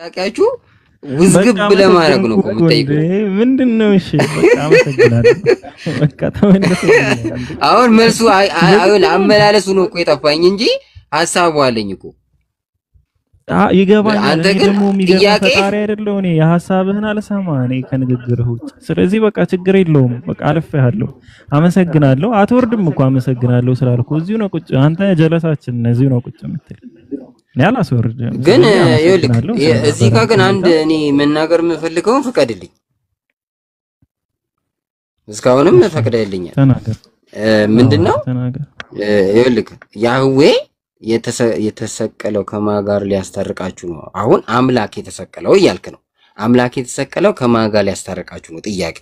ያቃችሁ ውዝግብ ለማድረግ ነው የምትጠይቁ ምንድነው? እሺ በቃ አመሰግናለሁ። በቃ ተመለሰልኝ። አሁን መልሱ አሁን አመላለሱ ነው እኮ የጠፋኝ እንጂ ሐሳቡ አለኝ እኮ ይገባኛል። አንተ ግን ጥያቄ ፈጣሪ አይደለው እኔ የሐሳብህን አልሰማ እኔ ከንግግርህ ውጭ። ስለዚህ በቃ ችግር የለውም። በቃ አልፈሃለሁ። አመሰግናለሁ። አትወርድም እኮ አመሰግናለሁ ስላልኩ እዚሁ ነው ቁጭ። አንተ ጀለሳችን እዚሁ ነው ቁጭ የምትል ያላስወርድም። ግን እዚህ ጋር ግን አንድ እኔ መናገር የምፈልገው ፍቀድልኝ። እስካሁንም ፈቅደልኛል። ተናገር። ምንድነው? ይኸውልህ ያህዌ የተሰቀለው ከማን ጋር ሊያስታርቃችሁ ነው? አሁን አምላክ የተሰቀለው እያልክ ነው። አምላክ የተሰቀለው ከማን ጋር ሊያስታርቃችሁ ነው? ጥያቄ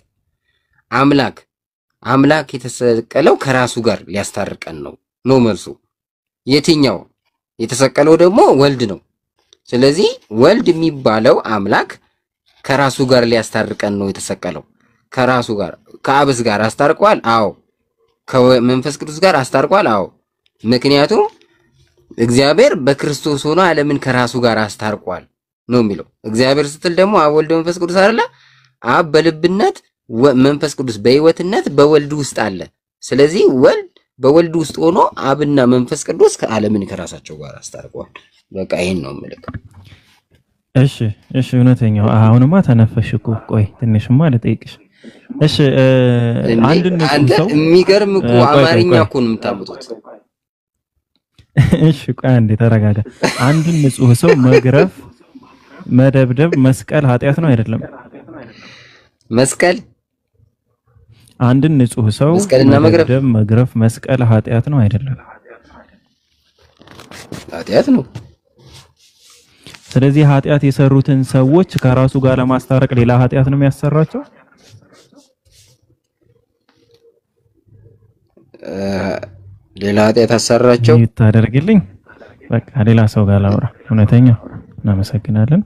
አምላክ የተሰቀለው ከራሱ ጋር ሊያስታርቀን ነው መልሱ። የትኛው? የተሰቀለው ደግሞ ወልድ ነው። ስለዚህ ወልድ የሚባለው አምላክ ከራሱ ጋር ሊያስታርቀን ነው የተሰቀለው። ከራሱ ጋር ከአብስ ጋር አስታርቋል። አዎ። ከመንፈስ ቅዱስ ጋር አስታርቋል። አዎ። ምክንያቱም እግዚአብሔር በክርስቶስ ሆኖ ዓለምን ከራሱ ጋር አስታርቋል ነው የሚለው። እግዚአብሔር ስትል ደግሞ አብ ወልድ መንፈስ ቅዱስ አይደለ? አብ በልብነት መንፈስ ቅዱስ በሕይወትነት በወልድ ውስጥ አለ። ስለዚህ ወልድ በወልድ ውስጥ ሆኖ አብና መንፈስ ቅዱስ ከዓለምን ከራሳቸው ጋር አስታርቋል። በቃ ይሄን ነው የምልህ። እሺ እውነተኛው አሁንማ ተነፈሽ እኮ። ቆይ ትንሽማ ልጠይቅሽ። እሺ አንተ የሚገርም እኮ አማርኛ እኮ ነው የምታምጡት። እሺ ቆይ አንዴ ተረጋጋ። አንድን ንጹህ ሰው መግረፍ፣ መደብደብ፣ መስቀል ኃጢያት ነው አይደለም? አንድን ንጹህ ሰው መደብደብ፣ መግረፍ፣ መስቀል ኃጢያት ነው አይደለም? ኃጢያት ነው። ስለዚህ ኃጢያት የሰሩትን ሰዎች ከራሱ ጋር ለማስታረቅ ሌላ ኃጢያት ነው የሚያሰራቸው? ሌላ ኃጢያት አሰራቸው ይታደርግልኝ። በቃ ሌላ ሰው ጋር ላውራ። እውነተኛ እናመሰግናለን።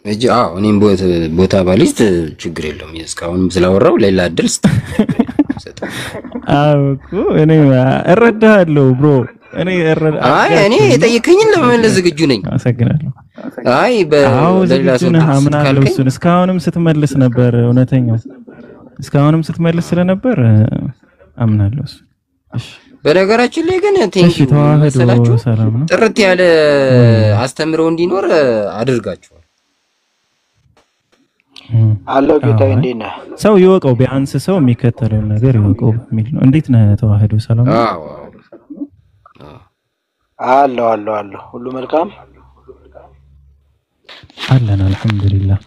እኔም ቦታ ባሊስት ችግር የለውም። እስካሁንም ስላወራው ሌላ እድል እኮ እኔ እረዳሃለሁ ብሮ። እኔ የጠየከኝን ለመመለስ ዝግጁ ነኝ። አመሰግናለሁ። በሌላ ሰው አምናለሁ። እሱን እስካሁንም ስትመልስ ነበር። እውነተኛው እስካሁንም ስትመልስ ስለነበር አምናለሁ። እሺ በነገራችን ላይ ግን ተዋህዶ ሰላም ነው። ጥርት ያለ አስተምሮ እንዲኖር አድርጋችኋል። አለው ጌታዬ። እንዴት ነህ? ሰው ይወቀው፣ ቢያንስ ሰው የሚከተለውን ነገር ይወቀው የሚል ነው። እንዴት ነህ? ተዋህዶ ሰላም ነው? አለው ሁሉ መልካም አለን አልሐምዱሊላህ።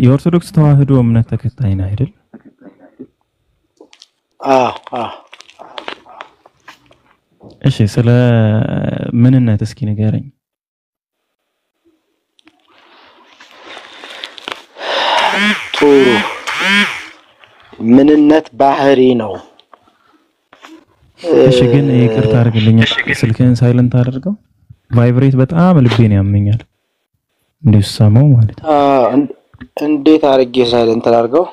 የኦርቶዶክስ ተዋህዶ እምነት ተከታይ ነህ አይደል? እሺ ስለ ምንነት እስኪ ንገረኝ። ጥሩ። ምንነት ባህሪ ነው። እሺ ግን ይቅርታ አድርግልኝ፣ ስልክህን ሳይለንት አድርገው። ቫይብሬት በጣም ልቤን ያመኛል እንደሰማው ማለት ነው። እንዴት አድርጌ ሳይለንት አድርገው?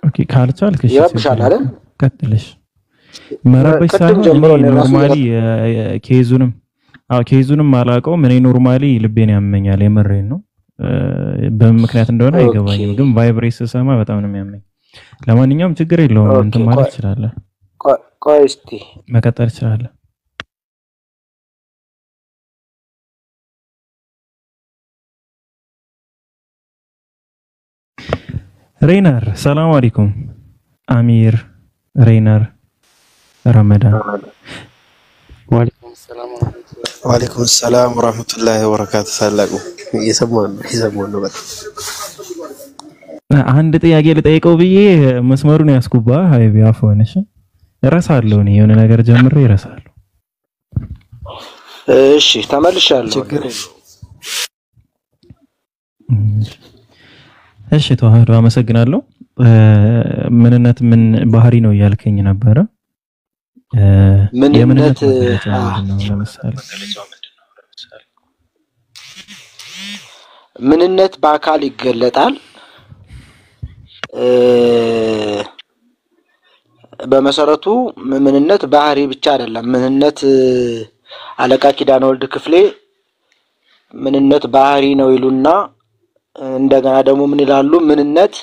ኦኬ ካልቻልክ እሺ ይረብሻል አይደል? ቀጥልሽ። መረበሽ ሳይሆን ኖርማሊ ኬዙንም አላውቀውም። እኔ ኖርማሊ ልቤን ያመኛል፣ የምሬን ነው። በምክንያት እንደሆነ አይገባኝም፣ ግን ቫይብሬት ስሰማ በጣም ነው የሚያመኝ። ለማንኛውም ችግር የለውም፣ እንትን ማለት ትችላለህ። ቆይ እስቲ መቀጠል ትችላለህ። ሬነር ሰላም አለይኩም። አሚር ሬነር ረመዳን ወአለይኩም ሰላም ወራህመቱላሂ ወበረካቱ። ሰላቁ እየሰማን ነው። በጣም አንድ ጥያቄ ልጠይቀው ብዬ መስመሩን ያስኩባ ሀይቢ አፎንሽ እረሳለሁ። እኔ የሆነ ነገር ጀምሬ እረሳለሁ። እሺ ተመልሻለሁ። እሺ ተዋህዶ አመሰግናለሁ። ምንነት ምን ባህሪ ነው እያልከኝ ነበረ? ምንነት ለምሳሌ ምንነት በአካል ይገለጣል። በመሰረቱ ምንነት ባህሪ ብቻ አይደለም። ምንነት አለቃ ኪዳነ ወልድ ክፍሌ ምንነት ባህሪ ነው ይሉና እንደገና ደግሞ ምን ይላሉ? ምንነት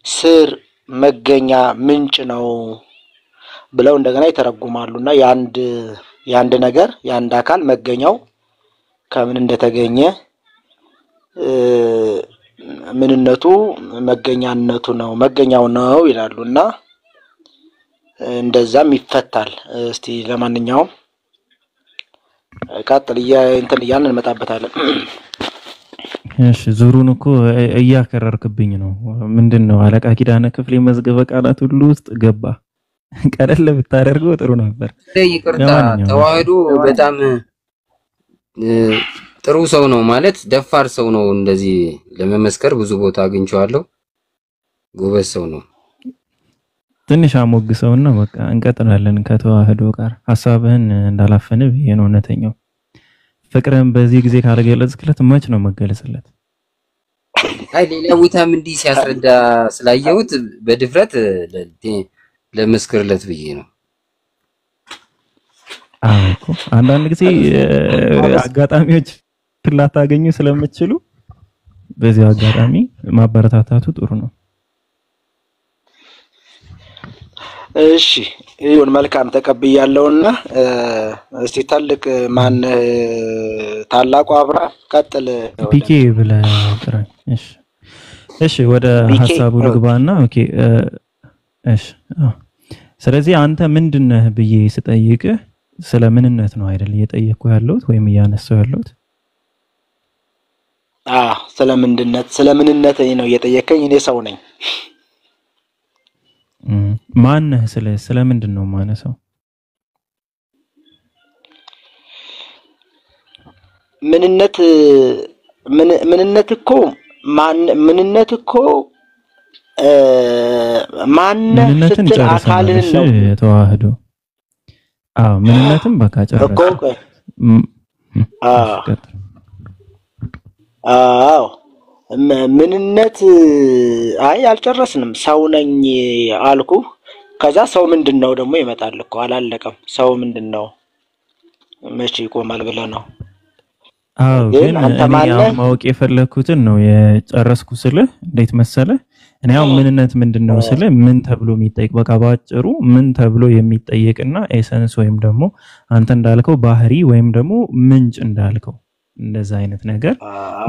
ስር መገኛ ምንጭ ነው ብለው እንደገና ይተረጉማሉና ያንድ ነገር ያንድ አካል መገኛው ከምን እንደተገኘ ምንነቱ መገኛነቱ ነው መገኛው ነው ይላሉና እንደዛም ይፈታል። እስቲ ለማንኛውም ቀጥል እንትን እንመጣበታለን። እሺ ዙሩን እኮ እያከረርክብኝ ነው። ምንድነው አለቃ ኪዳነ ክፍሌ መዝገበ ቃላት ሁሉ ውስጥ ገባ። ቀለል ብታደርገው ጥሩ ነበር። ይቅርታ ተዋህዶ በጣም ጥሩ ሰው ነው ማለት ደፋር ሰው ነው። እንደዚህ ለመመስከር ብዙ ቦታ አግኝቼዋለሁ። ጎበዝ ሰው ነው። ትንሽ አሞግሰውና በቃ እንቀጥላለን ከተዋህዶ ጋር ሐሳብህን እንዳላፈንብ ይሄ ነው እውነተኛው። ፍቅርን በዚህ ጊዜ ካለገለጽክለት መች ነው መገለጽለት? አይ ሌላ ቦታም እንዲህ ሲያስረዳ ስላየሁት በድፍረት ለመስክርለት ብዬ ነው። እኮ አንዳንድ ጊዜ አጋጣሚዎች ላታገኙ ስለምትችሉ በዚህ አጋጣሚ ማበረታታቱ ጥሩ ነው። እሺ ይሁን መልካም ተቀብያለሁና እስቲ ታልቅ ማን ታላቁ አብራ ቀጥል ፒኬ ብለህ ጥራኝ። እሺ ወደ ሐሳቡ ልግባና ኦኬ እሺ ስለዚህ አንተ ምንድነህ ብዬ ስጠይቅህ ስለ ምንነት ነው አይደል እየጠየቅኩ ያለሁት ወይም እያነሳው ያለሁት? ስለ ምንነት ነው እየጠየቀኝ። እኔ ሰው ነኝ። ማነህ ስለ ምንድን ነው ማነሳው? ምንነት እኮ ምንነት እኮ ማነህ ስትል አካልን ነው ተዋህዶ። ምንነትም በቃ ጨረሰ እኮ። ምንነት አይ አልጨረስንም። ሰው ነኝ አልኩ። ከዛ ሰው ምንድነው ደግሞ ይመጣል እኮ አላለቀም። ሰው ምንድነው መቼ ይቆማል ብለህ ነው? ግን እኔ ማወቅ የፈለኩትን ነው የጨረስኩ ስልህ እንዴት መሰለህ? እኔ ያው ምንነት ምንድነው ስልህ ምን ተብሎ የሚጠይቅ በቃ ባጭሩ ምን ተብሎ የሚጠይቅና ኤሰንስ ወይም ደግሞ አንተ እንዳልከው ባህሪ ወይም ደግሞ ምንጭ እንዳልከው እንደዛ አይነት ነገር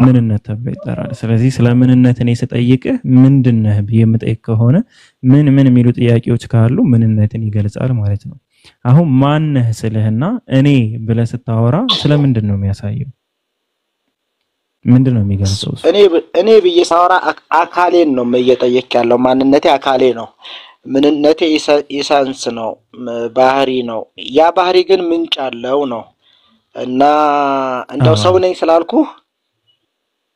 ምንነት ተብሎ ይጠራል። ስለዚህ ስለ ምንነት እኔ ስጠይቅህ ምንድነህ ብዬ የምጠይቅ ከሆነ ምን የሚሉ ጥያቄዎች ካሉ ምንነትን ይገልጻል ማለት ነው። አሁን ማነህ ስልህና እኔ ብለህ ስታወራ ስለምንድን ነው የሚያሳየው? ምንድነው የሚገልጸው? እኔ ብዬ ሳወራ አካሌን ነው እየጠየቅ ያለው። ማንነቴ አካሌ ነው። ምንነቴ ኢሳንስ ነው፣ ባህሪ ነው። ያ ባህሪ ግን ምንጭ አለው ነው እና እንደው ሰው ነኝ ስላልኩ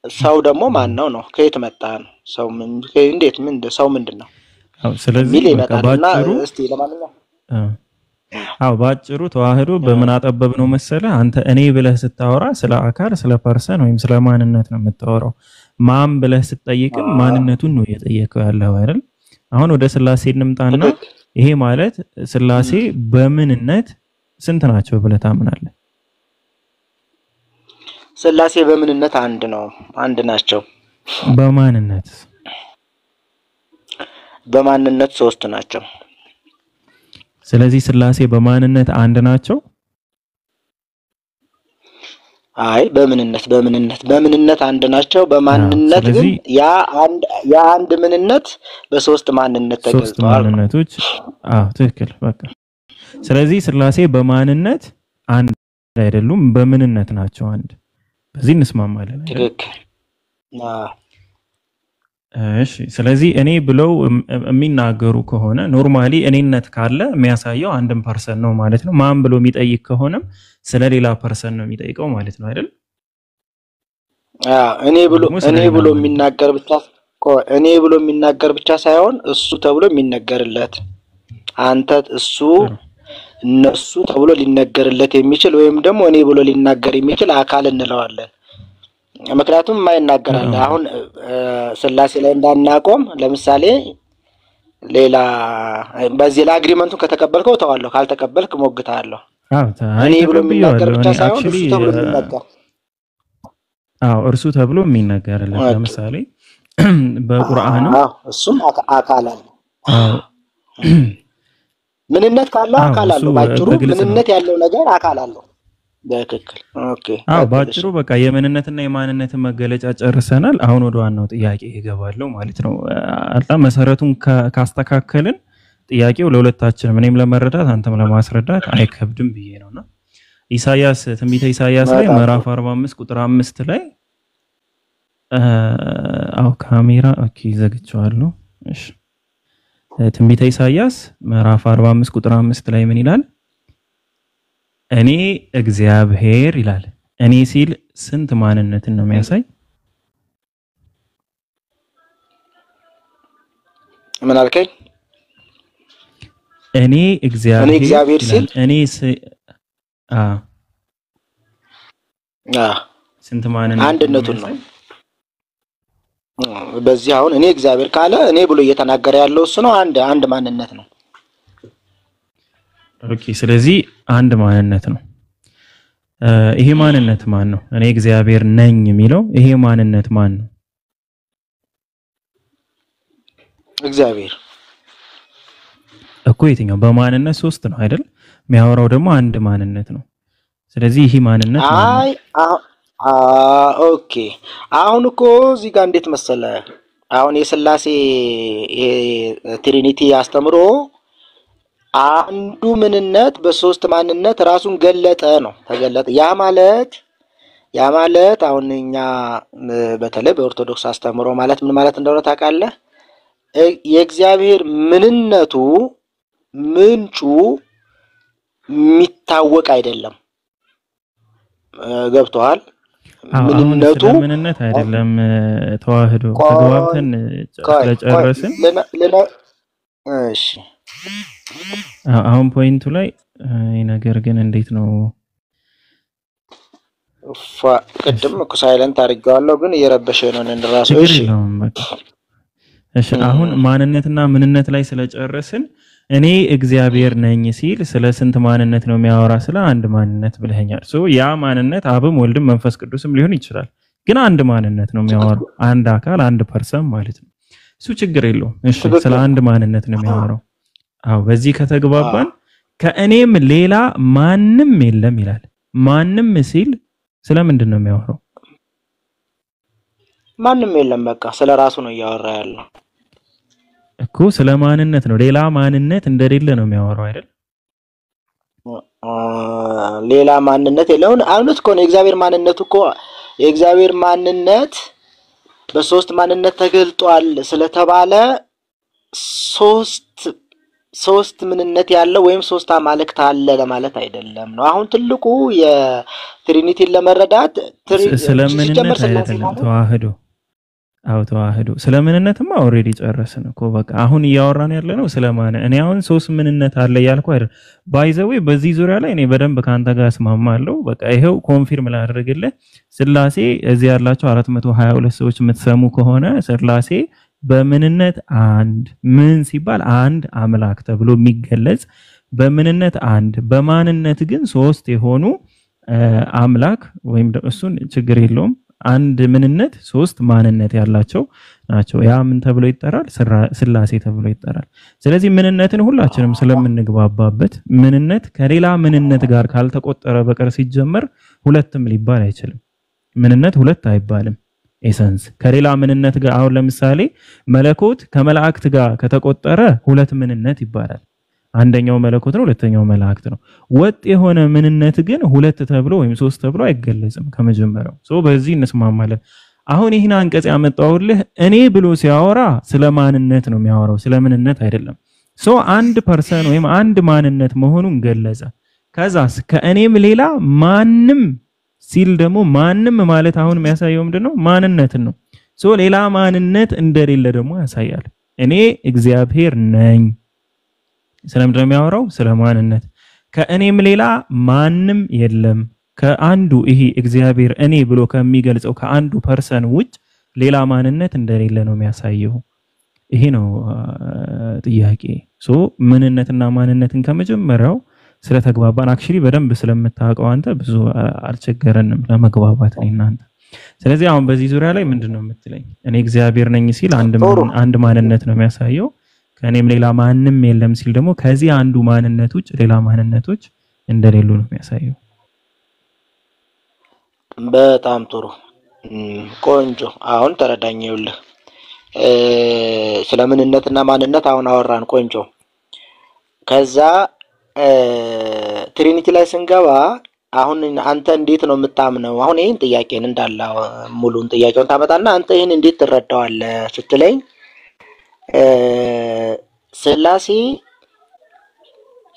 ሰው ደግሞ ማን ነው? ከየት መጣ ነው? ሰው እንዴት ሰው ምንድነው? ስለዚህ ባጭሩ እስቲ ለማንኛውም ባጭሩ ተዋህዶ በምን አጠበብ ነው መሰለ አንተ እኔ ብለህ ስታወራ ስለ አካል ስለ ፐርሰን ወይም ስለ ማንነት ነው የምታወራው። ማን ብለህ ስትጠይቅም ማንነቱን ነው እየጠየቀው ያለው አይደል? አሁን ወደ ስላሴ እንምጣና ይሄ ማለት ስላሴ በምንነት ስንት ናቸው ብለህ ታምናለህ? ስላሴ በምንነት አንድ ናቸው። በማንነት ሶስት ናቸው። ስለዚህ ስላሴ በማንነት አንድ ናቸው? አይ በምንነት አንድ ናቸው። በማንነት ግን ያ አንድ ምንነት በሶስት ማንነት ተገልጿል። ሶስት ማንነቶች ትክክል በቃ። ስለዚህ ስላሴ በማንነት አንድ አይደሉም፣ በምንነት ናቸው አንድ። በዚህ እንስማማለን። ትክክል። እሺ ስለዚህ እኔ ብለው የሚናገሩ ከሆነ ኖርማሊ እኔነት ካለ የሚያሳየው አንድም ፐርሰን ነው ማለት ነው። ማን ብሎ የሚጠይቅ ከሆነም ስለሌላ ፐርሰን ነው የሚጠይቀው ማለት ነው አይደል? እኔ ብሎ የሚናገር ብቻ ሳይሆን እሱ ተብሎ የሚነገርለት አንተ እሱ እነሱ ተብሎ ሊነገርለት የሚችል ወይም ደግሞ እኔ ብሎ ሊናገር የሚችል አካል እንለዋለን። ምክንያቱም የማይናገር አለ። አሁን ስላሴ ላይ እንዳናቆም ለምሳሌ ሌላ በዚህ ለአግሪመንቱን ከተቀበልከው ተዋለሁ ካልተቀበልክ ሞግታለሁ እኔ ብሎ የሚናገር ብቻ ሳይሆን እሱ ተብሎ የሚናገር እርሱ ተብሎ የሚናገርለት ለምሳሌ በቁርአኑ እሱም አካል አለ ምንነት ካለው አካል አለው ባጭሩ ምንነት ያለው ነገር አካል አለው በትክክል ኦኬ ባጭሩ በቃ የምንነትና የማንነትን መገለጫ ጨርሰናል አሁን ወደ ዋናው ጥያቄ ይገባለው ማለት ነው አላህ መሰረቱን ካስተካከልን ጥያቄው ለሁለታችንም እኔም ለመረዳት አንተም ለማስረዳት አይከብድም ብዬ ነውና ኢሳይያስ ትንቢተ ኢሳይያስ ላይ ምዕራፍ 45 ቁጥር 5 ላይ ካሜራ ኦኬ ዘግቻለሁ እሺ ትንቢተ ኢሳይያስ ምዕራፍ 45 ቁጥር 5 ላይ ምን ይላል እኔ እግዚአብሔር ይላል እኔ ሲል ስንት ማንነትን ነው የሚያሳይ ምን አልከኝ እኔ እግዚአብሔር ሲል እኔ ስንት ማንነት አንድነቱን ነው በዚህ አሁን እኔ እግዚአብሔር ካለ እኔ ብሎ እየተናገረ ያለው እሱ ነው አንድ ማንነት ነው ኦኬ ስለዚህ አንድ ማንነት ነው ይሄ ማንነት ማን ነው እኔ እግዚአብሔር ነኝ የሚለው ይሄ ማንነት ማን ነው እግዚአብሔር እኮ የትኛው በማንነት ሶስት ነው አይደል የሚያወራው ደግሞ አንድ ማንነት ነው ስለዚህ ይሄ ማንነት ኦኬ አሁን እኮ እዚህ ጋር እንዴት መሰለ አሁን የሥላሴ ትሪኒቲ አስተምሮ አንዱ ምንነት በሶስት ማንነት ራሱን ገለጠ ነው ተገለጠ ያ ማለት አሁን እኛ በተለይ በኦርቶዶክስ አስተምሮ ማለት ምን ማለት እንደሆነ ታውቃለህ የእግዚአብሔር ምንነቱ ምንጩ የሚታወቅ አይደለም ገብቷል ምንነቱ ምንነት አይደለም ተዋህዶ ተግባብተን ስለጨረስን እሺ አሁን ፖይንቱ ላይ ነገር ግን እንዴት ነው ቅድም እኮ ሳይለንት አድርጌዋለሁ ግን እየረበሸ ነው እንደራሱ እሺ አሁን ማንነትና ምንነት ላይ ስለጨረስን እኔ እግዚአብሔር ነኝ ሲል ስለ ስንት ማንነት ነው የሚያወራ ስለ አንድ ማንነት ብለኛል ያ ማንነት አብም ወልድም መንፈስ ቅዱስም ሊሆን ይችላል ግን አንድ ማንነት ነው የሚያወራው አንድ አካል አንድ ፐርሰን ማለት ነው እሱ ችግር የለውም እሺ ስለ አንድ ማንነት ነው የሚያወራው በዚህ ከተግባባን ከእኔም ሌላ ማንንም የለም ይላል ማንንም ሲል ስለምንድን ነው የሚያወራው ማንንም የለም በቃ ስለራሱ ነው ያወራ ያለው እኮ ስለ ማንነት ነው ሌላ ማንነት እንደሌለ ነው የሚያወራው አይደል ሌላ ማንነት የለውን አሁንስ እኮ ነው የእግዚአብሔር ማንነት በሶስት ማንነት ተገልጧል ስለተባለ ሶስት ምንነት ያለው ወይም ሶስት አማልክት አለ ለማለት አይደለም ነው አሁን ትልቁ የትሪኒቲን ለመረዳት ስለምንነት አይደለም ተዋህዶ ስለምንነትማ ኦሬዲ ጨረስን እኮ በቃ አሁን እያወራን ያለነው ስለማን እኔ አሁን ሶስት ምንነት አለ ያልኩ አይደል ባይዘዌ በዚህ ዙሪያ ላይ እኔ በደንብ ካንተ ጋር እስማማለሁ በቃ ይሄው ኮንፊርም ላደርግልህ ስላሴ እዚህ ያላችሁ 422 ሰዎች የምትሰሙ ከሆነ ስላሴ በምንነት አንድ ምን ሲባል አንድ አምላክ ተብሎ የሚገለጽ በምንነት አንድ በማንነት ግን ሶስት የሆኑ አምላክ ወይም እሱን ችግር የለውም አንድ ምንነት ሶስት ማንነት ያላቸው ናቸው ያ ምን ተብሎ ይጠራል ስላሴ ተብሎ ይጠራል ስለዚህ ምንነትን ሁላችንም ስለምንግባባበት ምንነት ከሌላ ምንነት ጋር ካልተቆጠረ በቀር ሲጀመር ሁለትም ሊባል አይችልም ምንነት ሁለት አይባልም ኤሰንስ ከሌላ ምንነት ጋር አሁን ለምሳሌ መለኮት ከመላእክት ጋር ከተቆጠረ ሁለት ምንነት ይባላል አንደኛው መለኮት ነው ሁለተኛው መላእክት ነው ወጥ የሆነ ምንነት ግን ሁለት ተብሎ ወይም ሶስት ተብሎ አይገለጽም ከመጀመሪያው በዚህ እንስማማለን አሁን ይሄን አንቀጽ ያመጣውልህ እኔ ብሎ ሲያወራ ስለማንነት ነው የሚያወራው ስለምንነት አይደለም አንድ ፐርሰን ወይም አንድ ማንነት መሆኑን ገለጸ ከዛስ ከእኔም ሌላ ማንንም ሲል ደግሞ ማንንም ማለት አሁን የሚያሳየው ምንድነው ማንነትን ነው ሌላ ማንነት እንደሌለ ደግሞ ያሳያል እኔ እግዚአብሔር ነኝ ስለምንድን ነው የሚያወራው ስለማንነት ከእኔም ሌላ ማንንም የለም ከአንዱ ይሄ እግዚአብሔር እኔ ብሎ ከሚገልጸው ከአንዱ ፐርሰን ውጭ ሌላ ማንነት እንደሌለ ነው የሚያሳየው ይሄ ነው ጥያቄ። ሶ ምንነትና ማንነትን ከመጀመሪያው ስለተግባባን አክቹሊ በደንብ ስለምታውቀው አንተ ብዙ አልቸገረንም ለመግባባት ነው እናንተ። ስለዚህ አሁን በዚህ ዙሪያ ላይ ምንድነው የምትለኝ? እኔ እግዚአብሔር ነኝ ሲል አንድ ማንነት ነው የሚያሳየው፣ ከኔም ሌላ ማንንም የለም ሲል ደግሞ ከዚህ አንዱ ማንነት ውጭ ሌላ ማንነቶች እንደሌሉ ነው የሚያሳየው። በጣም ጥሩ ቆንጆ። አሁን ተረዳኝ። ይኸውልህ ስለምንነትና ማንነት አሁን አወራን። ቆንጆ። ከዛ ትሪኒቲ ላይ ስንገባ አሁን አንተ እንዴት ነው የምታምነው? አሁን ይሄን ጥያቄን እንዳለ ሙሉን ጥያቄውን ታመጣና አንተ ይሄን እንዴት ትረዳዋለህ ስትለኝ ሥላሴ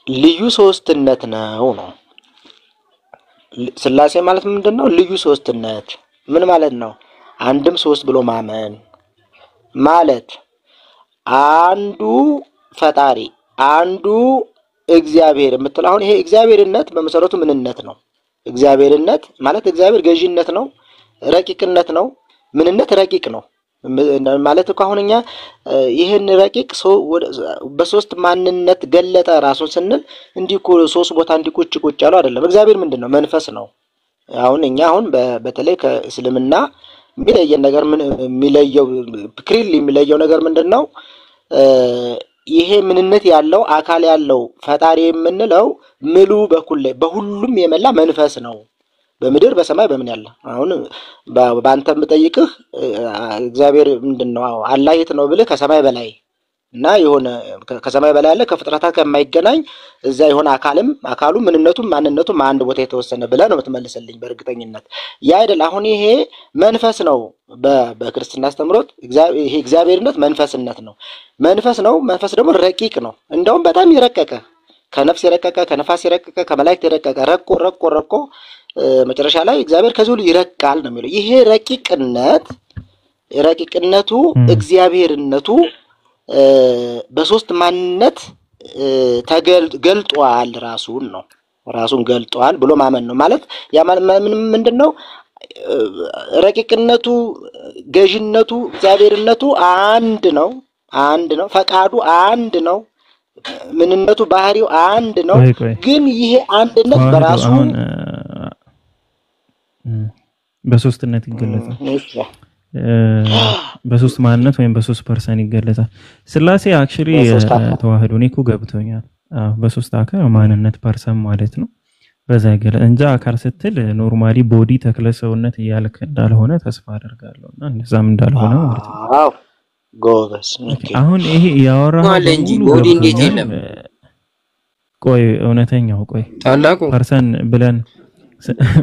ልዩ ሶስትነት ነው። ሥላሴ ማለት ምንድነው? ልዩ ሶስትነት ምን ማለት ነው? አንድም ሶስት ብሎ ማመን ማለት አንዱ ፈጣሪ አንዱ እግዚአብሔር የምትለው አሁን ይሄ እግዚአብሔርነት በመሰረቱ ምንነት ነው። እግዚአብሔርነት ማለት እግዚአብሔር ገዢነት ነው፣ ረቂቅነት ነው። ምንነት ረቂቅ ነው ማለት እኮ አሁንኛ ይሄን ረቂቅ ሰው በሶስት ማንነት ገለጠ ራሱን ስንል እንዲኮ ሶስት ቦታ እንዲቆጭ ያለው አይደለም። እግዚአብሔር ምንድነው? መንፈስ ነው። አሁን እኛ አሁን በተለይ ከእስልምና የሚለየው ነገር ምን የሚለየው ክሪል የሚለየው ነገር ምንድነው? ይሄ ምንነት ያለው አካል ያለው ፈጣሪ የምንለው ምሉ በኩል ላይ በሁሉም የመላ መንፈስ ነው። በምድር በሰማይ በምን ያለ አሁን በአንተ የምጠይቅህ እግዚአብሔር ምንድነው? አላህ የት ነው ብለህ ከሰማይ በላይ እና የሆነ ከሰማይ በላይ ያለ ከፍጥረታት ከማይገናኝ እዛ የሆነ አካሉ ምንነቱም ማንነቱም አንድ ቦታ የተወሰነ ብለህ ነው የምትመልስልኝ በእርግጠኝነት። ያ አይደል? አሁን ይሄ መንፈስ ነው። በክርስትና አስተምሮት ይሄ እግዚአብሔርነት መንፈስነት ነው። መንፈስ ነው። መንፈስ ደግሞ ረቂቅ ነው። እንደውም በጣም የረቀቀ ከነፍስ የረቀቀ ከነፋስ የረቀቀ ከመላእክት የረቀቀ ረቆ መጨረሻ ላይ እግዚአብሔር ከዚህ ሁሉ ይረቃል ነው የሚለው። ይሄ ረቂቅነቱ እግዚአብሔርነቱ በሶስት ማንነት ገልጧል። ራሱን ገልጧል ብሎ ማመን ነው ማለት ያ ምንድነው? ረቂቅነቱ ገዢነቱ እግዚአብሔርነቱ አንድ ነው። ፈቃዱ አንድ ነው። ምንነቱ ባህሪው አንድ ነው። ግን ይሄ አንድነት በራሱ በሶስትነት ይገለጻል። በሶስት ማንነት ወይም በሶስት ፐርሰን ይገለጻል። ሥላሴ አክቹሊ ተዋህዶ እኔ እኮ ገብቶኛል። በሶስት አካል ማንነት ፐርሰን ማለት ነው። በዛ ይገለጽ እንጂ አካል ስትል ኖርማሊ ቦዲ ተክለ ሰውነት እያልክ እንዳልሆነ ተስፋ አደርጋለሁና እንደዛም እንዳልሆነ ማለት ነው። አዎ ጎበስ። አሁን ይሄ ያወራው እንጂ ቦዲ እንዴት የለም? ቆይ እውነተኛው ታላቁ ፐርሰን ብለን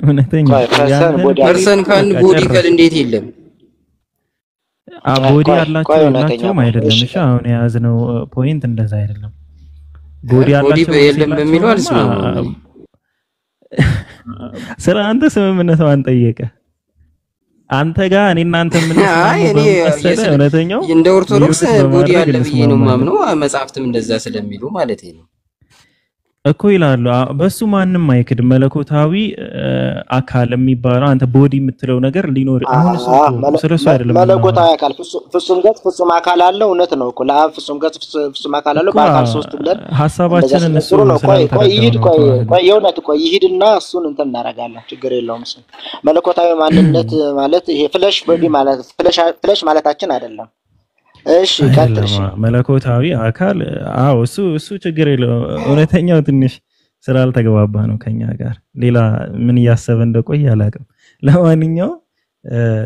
እውነተኛው ፐርሰን ካን ቦዲ ካል እንዴት የለም? ቦዲ ያላቸው አይደለም። እሺ አሁን የያዝነው ፖይንት እንደዛ አይደለም። ቦዲ ያላቸው የለም በሚለው አልስማማም። ስለ አንተ ስምምነት ማን ጠየቀ? አንተ ጋር እኔና አንተ ምን እውነተኛው እንደ ኦርቶዶክስ ቦዲ ያለ ብዬ ነው የማምነው። መጽሐፍትም እንደዛ ስለሚሉ ማለት ነው እኮ ይላሉ። በሱ ማንም አይክድ። መለኮታዊ አካል የሚባለው አንተ ቦዲ የምትለው ነገር ሊኖር አሁን ስለሱ አይደለም። መለኮታዊ አካል ፍጹም ገጽ ፍጹም አካል አለው። እውነት ነው እኮ ለአብ ፍጹም ገጽ ፍጹም አካል አለው። በአካል ሶስት ብለን ሐሳባችንን እሱ ነው። ይሂድና እሱን እንትን እናደርጋለን። ችግር የለውም። እሱ መለኮታዊ ማንነት ማለት ይሄ ፍለሽ ቦዲ ማለት ፍለሽ ማለታችን አይደለም። እሺ ቀጥልሽ። መለኮታዊ አካል እሱ ችግር የለው። እውነተኛው ትንሽ ስላልተግባባ ነው ከኛ ጋር ሌላ ምን እያሰበ እንደቆየ አላውቅም። ለማንኛውም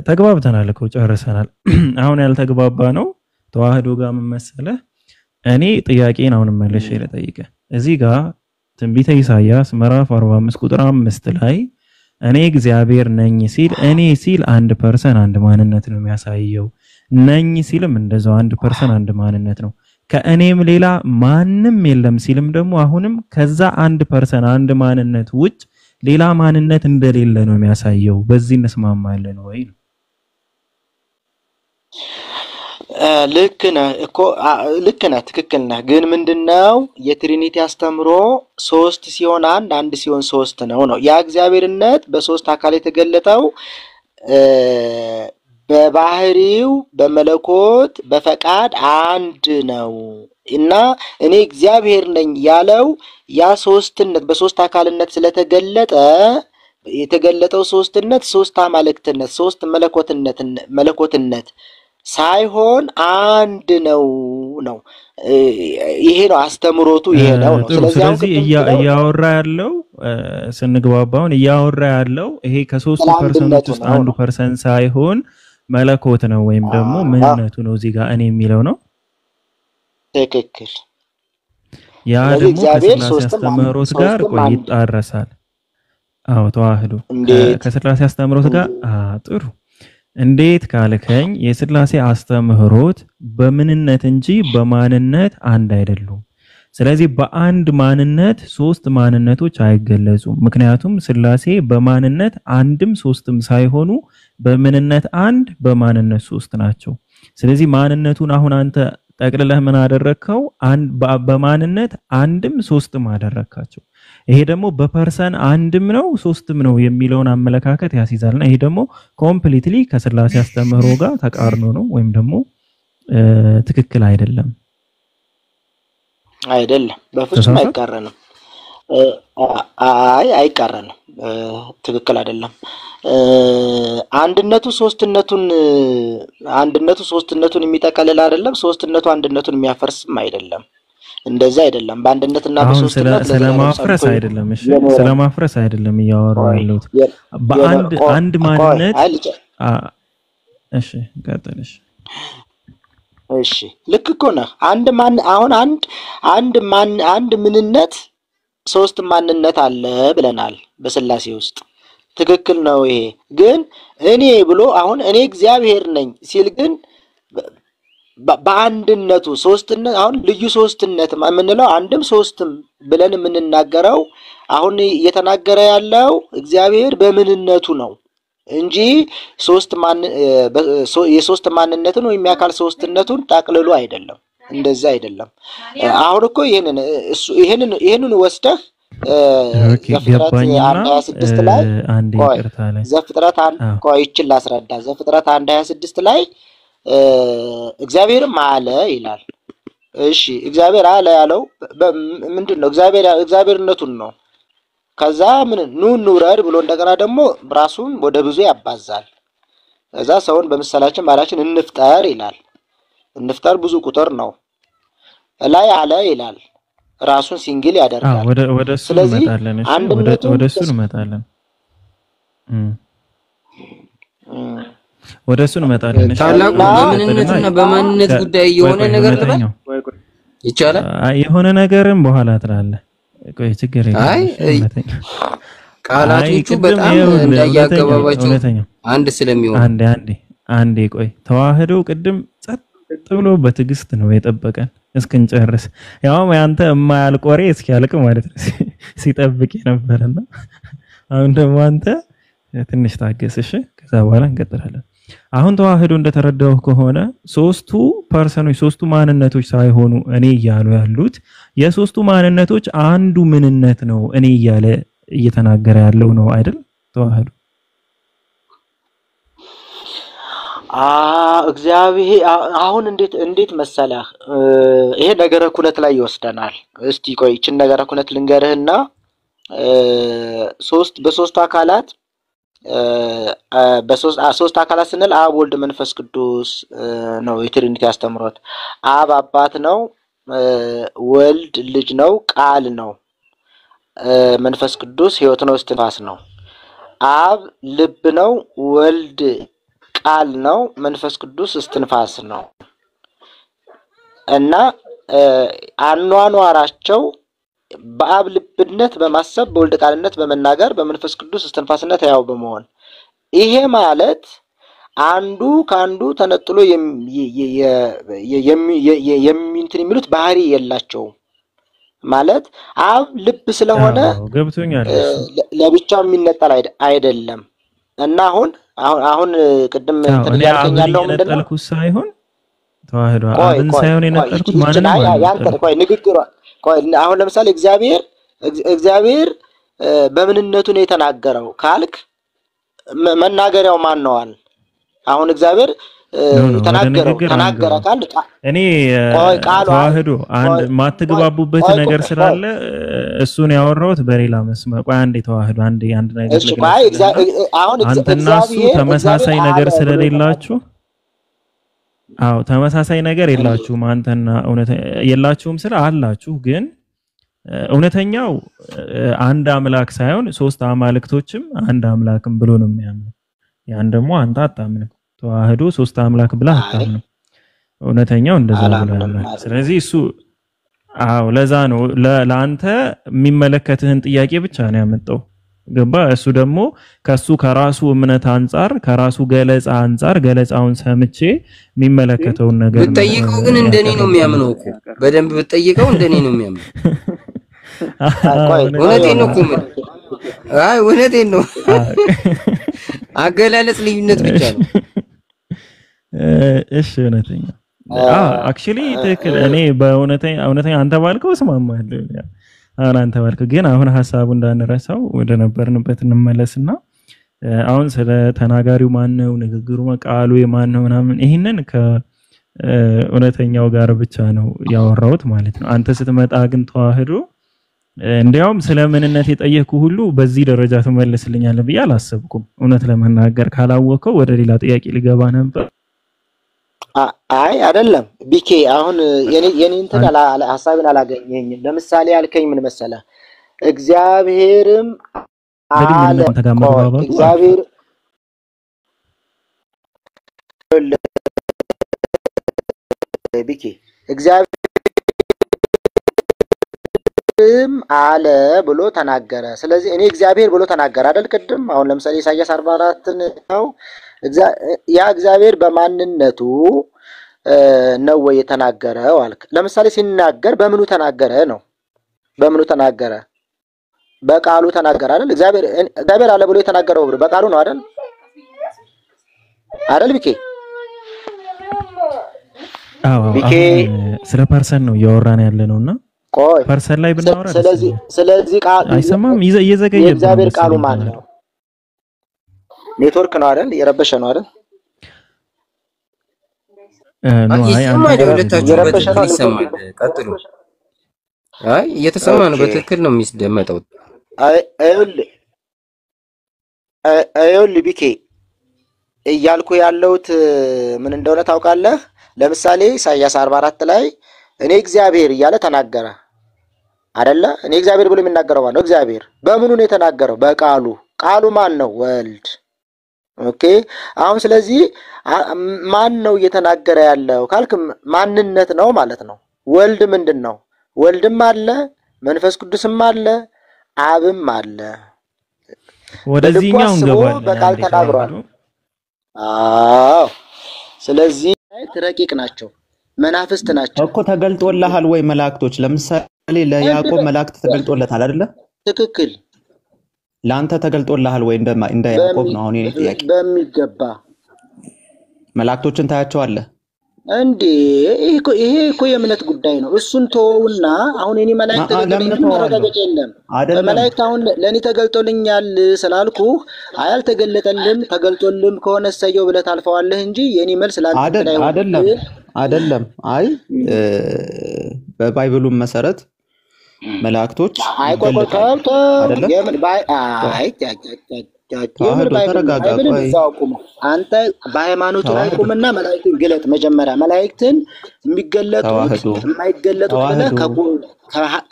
ተግባብተናል እኮ ጨርሰናል። አሁን ያልተግባባ ነው ተዋህዶ ጋር ምን መሰለህ? እኔ ጥያቄን አሁን መልሼ ልጠይቅ። እዚህ ጋር ትንቢተ ኢሳይያስ ምዕራፍ 45 ቁጥር 5 ላይ እኔ እግዚአብሔር ነኝ ሲል እኔ ሲል አንድ ፐርሰን አንድ ማንነት ነው የሚያሳየው። ነኝ ሲልም እንደዛው አንድ ፐርሰን አንድ ማንነት ነው። ከእኔም ሌላ ማንም የለም ሲልም ደግሞ አሁንም ከዛ አንድ ፐርሰን አንድ ማንነት ውጭ ሌላ ማንነት እንደሌለ ነው የሚያሳየው። በዚህ እንስማማለን ወይ ነው? ልክ ነህ እኮ ልክ ነህ፣ ትክክል ነህ። ግን ምንድነው የትሪኒቲ አስተምሮ ሶስት ሲሆን አንድ ሲሆን ሶስት ነው። ያ እግዚአብሔርነት በሶስት አካል የተገለጠው በባህሪው በመለኮት በፈቃድ አንድ ነው እና እኔ እግዚአብሔር ነኝ ያለው ያ ሶስትነት በሶስት አካልነት ስለተገለጠ የተገለጠው ሶስትነት ሶስት አማልክትነት ሶስት መለኮትነት ሳይሆን አንድ ነው። ይሄ ነው አስተምሮቱ፣ ይሄ ነው። ስለዚህ እያወራ ያለው ስንግባባውን እያወራ ያለው ይሄ ከ3% ውስጥ 1% ሳይሆን መለኮት ነው ወይም ደግሞ ምንነቱ ነው እዚህ ጋር እኔ የሚለው ነው። ትክክል። ያ ደግሞ ከስላሴ አስተምህሮት ጋር ይጣረሳል። አዎ ተዋህዶ ከስላሴ አስተምህሮት ጋር ጥሩ። እንዴት ካልከኝ የስላሴ አስተምህሮት በምንነት እንጂ በማንነት አንድ አይደሉም። ስለዚህ በአንድ ማንነት ሶስት ማንነቶች አይገለጹም። ምክንያቱም ስላሴ በማንነት አንድም ሶስትም ሳይሆኑ በምንነት አንድ በማንነት ሶስት ናቸው። ስለዚህ ማንነቱን አሁን አንተ ጠቅልለህ ምን አደረከው? በማንነት አንድም ሶስትም አደረካቸው። ይሄ ደግሞ በፐርሰን አንድም ነው ሶስትም ነው የሚለውን አመለካከት ያስይዛልና ይሄ ደግሞ ኮምፕሊትሊ ከስላሴ አስተምህሮ ጋር ተቃርኖ ነው ወይም ደግሞ ትክክል አይደለም። በፍጹም አይቃረንም። አይቃረንም። ትክክል አይደለም። አንድነቱ ሶስትነቱን የሚጠቀልል አይደለም። ሶስትነቱ አንድነቱን የሚያፈርስም አይደለም። እንደዛ አይደለም። በአንድነትና በሶስትነት ስለማፍረስ አይደለም። እሺ ስለማፍረስ አይደለም እያወራሁ ያለሁት በአንድ ማንነት። እሺ ቀጥልሽ። እሺ ልክ እኮ ነህ። አንድ ምንነት ሶስት ማንነት አለ ብለናል በስላሴ ውስጥ። ትክክል ነው። ይሄ ግን እኔ ብሎ አሁን እኔ እግዚአብሔር ነኝ ሲል ግን በአንድነቱ ሶስትነት አሁን ልዩ ሶስትነት የምንለው አንድም ሶስትም ብለን የምንናገረው አሁን እየተናገረ ያለው እግዚአብሔር በምንነቱ ነው እንጂ የሶስት ማንነትን ወይም የአካል ሶስትነቱን ጠቅልሎ አይደለም። እንደዛ አይደለም። አሁን እኮ ይሄንን ወስደህ ዘፍጥረት 1:26 ላይ ዘፍጥረት 1:26 ላይ እግዚአብሔርም አለ ይላል። እሺ እግዚአብሔር አለ ያለው ምንድነው? እግዚአብሔርነቱን ነው። ከዛ ኑ እንውረድ ብሎ እንደገና ደግሞ ራሱን ወደ ብዙ ያባዛል። ከዛ ሰውን በምሳሌያችን ባላችን እንፍጠር ይላል። እንፍጠር ብዙ ቁጥር ነው። ላይ አለ ይላል። ራሱን ሲንግል ያደርጋል። ወደ እሱ እንመጣለን። እሺ ወደ እሱ እንመጣለን። ወደ እሱ እንመጣለን። እሺ ታላቁ በምንነትና በማንነት ጉዳይ የሆነ ነገር ልበል ይቻላል። የሆነ ነገርም በኋላ ትላለህ። ቆይ ችግር የለም። ቃላቶቹ በጣም እንዳያገባባቸው አንድ ስለሚሆን አንዴ ቆይ ተዋህዶ ቅድም ጸጥ ብሎ በትዕግስት ነው የጠበቀን እስክንጨርስ። ያው ያንተ የማያልቅ ወሬ እስኪያልቅ ማለት ነው ሲጠብቅ የነበረና አሁን ደግሞ አንተ ትንሽ ታገስ እሺ። ከዛ በኋላ እንቀጥላለን። አሁን ተዋህዶ እንደተረዳው ከሆነ ሶስቱ ፐርሰኖች ሶስቱ ማንነቶች ሳይሆኑ እኔ እያሉ ያሉት የሶስቱ ማንነቶች አንዱ ምንነት ነው እኔ እያለ እየተናገረ ያለው ነው አይደል? ተዋህዶ እግዚአብሔር አሁን እንዴት መሰለህ ይሄ ነገረ ኩነት ላይ ይወስደናል። እስቲ ቆይ እቺን ነገረ ኩነት ልንገርህና በሶስቱ አካላት በሶስት አካላት ስንል አብ ወልድ መንፈስ ቅዱስ ነው የትሪኒቲ አስተምሮት። አብ አባት ነው፣ ወልድ ልጅ ነው፣ ቃል ነው፣ መንፈስ ቅዱስ ሕይወት ነው፣ እስትንፋስ ነው። አብ ልብ ነው፣ ወልድ ቃል ነው፣ መንፈስ ቅዱስ እስትንፋስ ነው። እና አኗኗራቸው በአብ ልብነት በማሰብ በወልድ ቃልነት በመናገር በመንፈስ ቅዱስ እስትንፋስነት ያው በመሆን ይሄ ማለት አንዱ ካንዱ ተነጥሎ የሚሉት ባህሪ የላቸውም ማለት አብ ልብ ስለሆነ ገብቶኛል ለብቻው የሚነጠል አይደለም። እና አሁን ቅድም ተያልከኛለው ምንድነው ሳይሆን ተዋህዶ አብን ሳይሆን የነጠልኩት ማለት ነው ያንተ ቆይ ንግግሩ ቆይ አሁን ለምሳሌ እግዚአብሔር በምንነቱ ነው የተናገረው ካልክ መናገሪያው ማን ነዋል? አሁን እግዚአብሔር ተናገረ ቃል እኔ ተዋህዶ አንድ ማትግባቡበት ነገር ስላለ እሱን ያወራሁት በሌላ መስመር። ቆይ አንዴ ተዋህዶ አንድ ነገር አሁን አንተና እሱ ተመሳሳይ ነገር ስለሌላችሁ ተመሳሳይ ነገር የላችሁም። አንተና እውነት የላችሁም ስለ አላችሁ ግን እውነተኛው አንድ አምላክ ሳይሆን ሶስት አማልክቶችም አንድ አምላክም ብሎ ነው የሚያምነው። ያን ደግሞ አንተ አታምንም። ተዋህዶ ሶስት አምላክ ብላ አታምንም። እውነተኛው እንደዛ ብላ ነው። ስለዚህ እሱ ለዛ ነው ለአንተ የሚመለከትህን ጥያቄ ብቻ ነው ያመጣው። ገባ? እሱ ደግሞ ከራሱ እምነት አንፃር ከራሱ ገለጻ አንፃር ገለጻውን ሰምቼ የሚመለከተውን ነገር ብትጠይቀው ግን እንደኔ ነው የሚያምነው እኮ በደንብ ብትጠይቀው እንደኔ ነው የሚያምነው። እውነቴን ነው እኮ እውነቴን ነው። አገላለጽ ልዩነት ብቻ ነው። እሺ እውነተኛ አክቹሊ ትክክል። እኔ በእውነተኛ አንተ ባልከው እስማማለሁ። አሁን አንተ ባልከው ግን አሁን ሐሳቡ እንዳንረሳው ወደ ነበርንበት እንመለስና አሁን ስለ ተናጋሪው ማን ነው ንግግሩ ቃሉ የማን ነው ምናምን ይሄንን ከእውነተኛው ጋር ብቻ ነው ያወራሁት ማለት ነው። አንተ ስትመጣ ግን ተዋህዶ እንዲያውም ስለ ምንነት የጠየኩ ሁሉ በዚህ ደረጃ ትመልስልኛለህ ብዬ አላሰብኩም። እውነት ለመናገር ካላወቀው ወደ ሌላ ጥያቄ ሊገባ ነበር። አይ አይደለም ቢኬ አሁን የኔ እንትን ሐሳብን አላገኘኝም። ለምሳሌ ያልከኝ ምን መሰለህ? እግዚአብሔርም አለ እግዚአብሔር ቢኬ እግዚአብሔርም አለ ብሎ ተናገረ። ስለዚህ እኔ እግዚአብሔር ብሎ ተናገረ አይደል? ቅድም አሁን ለምሳሌ ኢሳይያስ 44 ነው ያ እግዚአብሔር በማንነቱ ነው ወይ የተናገረው አልክ። ለምሳሌ ሲናገር በምኑ ተናገረ ነው? በምኑ ተናገረ? በቃሉ ተናገረ አይደል? እግዚአብሔር አለ ብሎ የተናገረው በቃሉ ነው አይደል? አይደል ቢኬ? ቢኬ ስለ ፐርሰን ነው እያወራን ያለነውና ቆይ ፐርሰን ላይ ብናወራ ስለዚህ ቃል አይሰማም። እየዘገየ እግዚአብሔር ቃሉ ማን ነው? ኔትወርክ ነው አይደል? የረበሸ ነው አይደል? ቀጥሉ። እየተሰማ ነው። በትክክል ነው የሚደመጠው። አይኸውልህ ቢኬ እያልኩ ያለሁት ምን እንደሆነ ታውቃለህ? ለምሳሌ ኢሳይያስ 44 ላይ እኔ እግዚአብሔር እያለ ተናገረ አይደለ? እኔ እግዚአብሔር ብሎ የሚናገረው ማለት ነው። እግዚአብሔር በምኑ ነው የተናገረው? በቃሉ። ቃሉ ማን ነው? ወልድ። ኦኬ አሁን ስለዚህ ማን ነው እየተናገረ ያለው ካልክ ማንነት ነው ማለት ነው። ወልድ ምንድነው? ወልድም አለ መንፈስ ቅዱስም አለ አብም አለ። ወደዚህኛው እንገባለን። በቃል ተናግሯል። ስለዚህ ረቂቅ ናቸው፣ መናፍስት ናቸው እኮ። ተገልጦልሃል ወይ መላእክቶች? ለምሳሌ ለያዕቆብ መላእክት ተገልጦለታል አይደለ? ትክክል። ለአንተ ተገልጦልሃል ወይ? እንደ ያዕቆብ ነው አሁን የኔ ጥያቄ። በሚገባ መላእክቶችን ታያቸዋለህ እንዴ? ይሄ እኮ የእምነት ጉዳይ ነው። እሱን ተወውና አሁን የኔ መላእክት ተገልጦልኛል የለም። መላእክት አሁን ለኔ ተገልጦልኛል ስላልኩ አያልተገለጠልም ተገልጦልም ከሆነ ሰየው ብለህ ታልፈዋለህ እንጂ የኔ መልስ አይደለም። አይ በባይብሉም መሰረት መላእክቶች አንተ በሃይማኖቱ ላይ ቁምና መላእክትን ግለጥ። መጀመሪያ መላእክትን የሚገለጡት የማይገለጡት ብለህ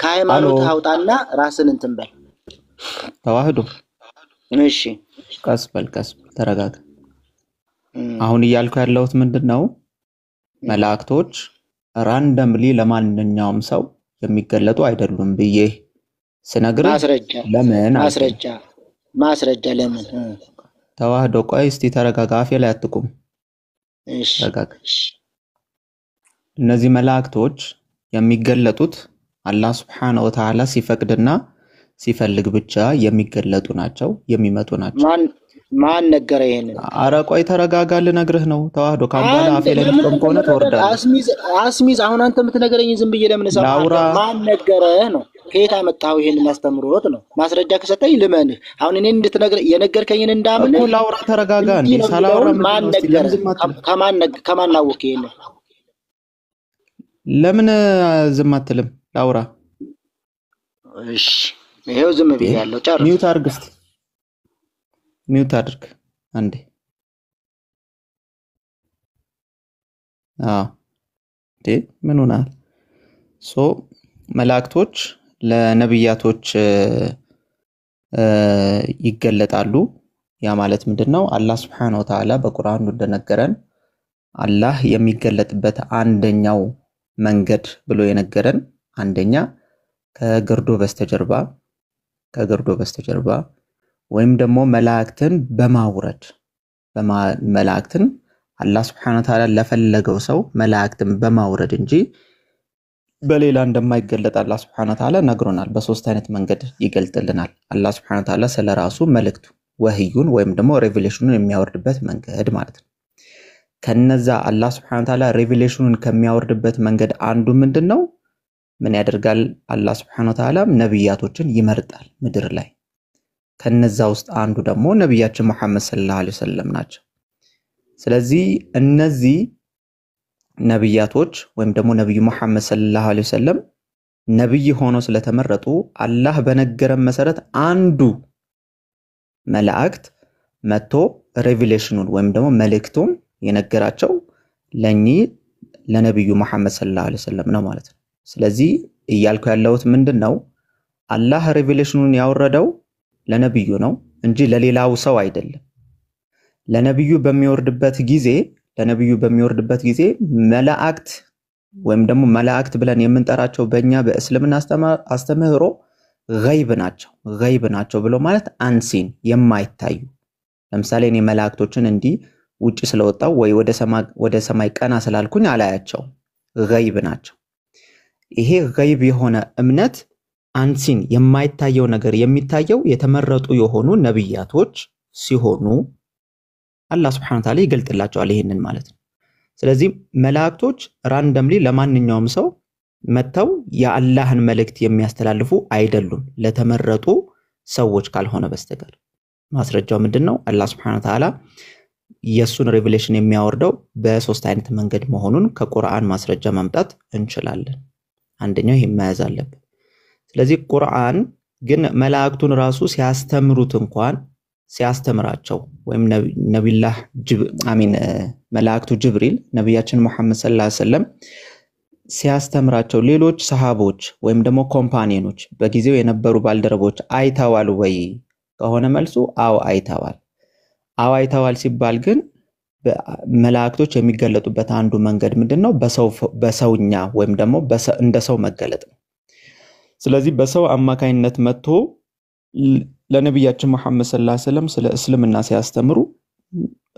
ከሃይማኖት አውጣና ራስን እንትን በል። ተዋህዶ እሺ፣ ቀስ በል ተረጋጋ። አሁን እያልኩ ያለሁት ምንድነው? መላእክቶች ራንደምሊ ለማንኛውም ሰው የሚገለጡ አይደሉም ብዬ ስነግርህ ለምን ማስረጃ ለምን? ተዋህዶ ቆይ እስቲ ተረጋጋ፣ አፌ ላይ አትቁም። እሺ ተረጋጋ። እነዚህ መላእክቶች የሚገለጡት አላህ Subhanahu Wa Ta'ala ሲፈቅድና ሲፈልግ ብቻ የሚገለጡ ናቸው፣ የሚመጡ ናቸው። ማን ነገረ ይሄንን? አረ ቆይ ተረጋጋ፣ ልነግርህ ነው። ተዋህዶ ካምባላ አፌ ላይ ልትቆም ከሆነ ትወርዳለህ። አስሚዝ አሁን አንተ የምትነግረኝ ዝም ብዬ ለምን ሰማህ? ማን ነገረ ነው? ከየት አመጣው ይሄንን አስተምሮት ነው? ማስረጃ ከሰጠኝ ልመንህ። አሁን እኔ እንድትነግር የነገርከኝን እንዳምን እኮ ላውራ ተረጋጋ እንዴ ሳላወራ ማን ነገር ከማን አወቀ? ይሄን ለምን ዝም አትልም? ላውራ። እሺ ይሄው ዝም ብያለሁ። ጨርስ። ሚውት አድርግ እስቲ ሚውት አድርግ አንዴ። ምን ሆናል? መላእክቶች ለነብያቶች ይገለጣሉ። ያ ማለት ምንድነው? አላህ Subhanahu Wa Ta'ala በቁርአኑ እንደነገረን አላህ የሚገለጥበት አንደኛው መንገድ ብሎ የነገረን አንደኛ ከግርዶ በስተጀርባ ወይም ደግሞ መላእክትን በማውረድ መላእክትን አላህ Subhanahu Wa Ta'ala ለፈለገው ሰው መላእክትን በማውረድ እንጂ በሌላ እንደማይገለጥ አላህ Subhanahu Wa Ta'ala ነግሮናል። በሶስት አይነት መንገድ ይገልጥልናል አላህ Subhanahu Wa Ta'ala ስለራሱ መልእክቱ ወህዩን ወይም ደግሞ ሬቪሌሽኑን የሚያወርድበት መንገድ ማለት ነው። ከነዛ አላህ Subhanahu Wa Ta'ala ሬቪሌሽኑን ከሚያወርድበት መንገድ አንዱ ምንድነው? ምን ያደርጋል? አላህ Subhanahu Wa Ta'ala ነብያቶችን ይመርጣል ምድር ላይ። ከነዛ ውስጥ አንዱ ደግሞ ነብያችን መሐመድ ሰለላሁ ዐለይሂ ወሰለም ናቸው። ስለዚህ እነዚህ ነብያቶች ወይም ደግሞ ነብዩ መሐመድ ሰለላሁ ዐለይሂ ወሰለም ነብይ ሆኖ ስለተመረጡ አላህ በነገረን መሰረት አንዱ መላእክት መጥቶ ሬቪሌሽኑን ወይም ደግሞ መልእክቱን የነገራቸው ለነብዩ መሐመድ ሰለላሁ ዐለይሂ ወሰለም ነው ማለት ነው። ስለዚህ እያልኩ ያለሁት ምንድነው? አላህ ሬቪሌሽኑን ያወረደው ለነብዩ ነው እንጂ ለሌላው ሰው አይደለም። ለነብዩ በሚወርድበት ጊዜ መላእክት ወይም ደግሞ መላእክት ብለን የምንጠራቸው በእኛ በእስልምና አስተምህሮ ገይብ ናቸው ብሎ ማለት አንሲን የማይታዩ። ለምሳሌ እኔ መላእክቶችን እንዲህ ውጪ ስለወጣው ወይ ወደ ሰማይ ቀና ስላልኩኝ አላያቸው፣ ገይብ ናቸው። ይሄ ገይብ የሆነ እምነት አንሲን የማይታየው ነገር የሚታየው የተመረጡ የሆኑ ነብያቶች ሲሆኑ አላህ Subhanahu Wa Ta'ala ይገልጥላቸዋል ይሄንን ማለት ነው። ስለዚህ መላእክቶች ራንደምሊ ለማንኛውም ሰው መተው የአላህን መልእክት የሚያስተላልፉ አይደሉም ለተመረጡ ሰዎች ካልሆነ በስተቀር። ማስረጃው ምንድነው? አላህ Subhanahu Wa Ta'ala የሱን ሬቪሌሽን የሚያወርደው በሶስት አይነት መንገድ መሆኑን ከቁርአን ማስረጃ ማምጣት እንችላለን። አንደኛው ይሄ መያዝ አለበት። ስለዚህ ቁርአን ግን መላእክቱን ራሱ ሲያስተምራቸው ወይም መላእክቱ ጅብሪል ነብያችን መሐመድ ሰለላሁ ዐለይሂ ወሰለም ሲያስተምራቸው ሌሎች ሰሃቦች ወይም ደግሞ ኮምፓኒዮኖች በጊዜው የነበሩ ባልደረቦች አይተዋል ወይ ከሆነ መልሱ አዎ አይተዋል ሲባል ግን መላእክቶች የሚገለጡበት አንዱ መንገድ ምንድነው? በሰውኛ ወይም ደግሞ እንደ ሰው መገለጥ ነው። ስለዚህ በሰው አማካይነት መጥቶ ለነብያችን መሐመድ ሰለላሁ ዐለይሂ ወሰለም ስለ እስልምና ሲያስተምሩ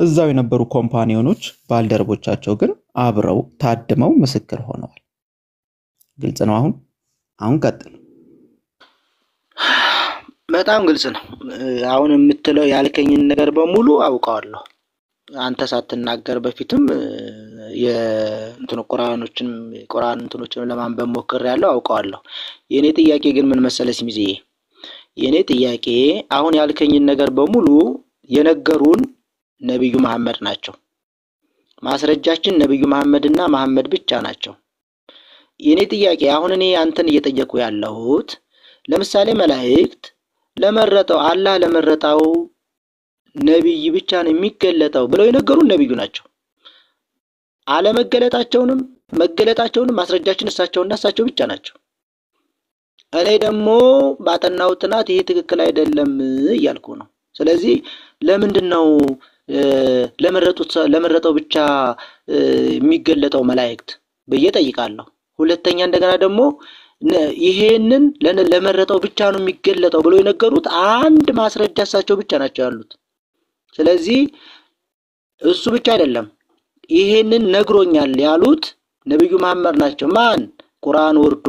እዛው የነበሩ ኮምፓኒዮኖች ባልደረቦቻቸው ግን አብረው ታድመው ምስክር ሆነዋል። ግልጽ ነው። አሁን ቀጥል። በጣም ግልጽ ነው። አሁን የምትለው ያልከኝን ነገር በሙሉ አውቀዋለሁ። አንተ ሳትናገር በፊትም ቁርአን እንትኖችን ለማንበብ ሞክሬያለሁ፣ አውቀዋለሁ። የኔ ጥያቄ ግን ምን መሰለሽ ሚዜ፣ የኔ ጥያቄ አሁን ያልከኝን ነገር በሙሉ የነገሩን ነብዩ መሐመድ ናቸው። ማስረጃችን ነብዩ መሐመድና መሐመድ ብቻ ናቸው። የኔ ጥያቄ አሁን እኔ አንተን እየጠየቁ ያለሁት ለምሳሌ መላእክት አላህ ለመረጠው ነብይ ብቻ ነው የሚገለጠው ብለው የነገሩን ነብዩ ናቸው። አለመገለጣቸውንም መገለጣቸውንም ማስረጃችን እሳቸው ብቻ ናቸው። እኔ ደግሞ ባጠናው ጥናት ይሄ ትክክል አይደለም እያልኩ ነው። ስለዚህ ለምንድነው ለመረጠው ብቻ የሚገለጠው መላእክት ብዬ ጠይቃለሁ። ሁለተኛ እንደገና ደግሞ ይሄንን ለመረጠው ብቻ ነው የሚገለጠው ብለው የነገሩት አንድ ማስረጃ እሳቸው ብቻ ናቸው ያሉት። ስለዚህ እሱ ብቻ አይደለም ይሄንን ነግሮኛል ያሉት ነብዩ መሐመድ ናቸው። ማን? ቁርአን ወርዶ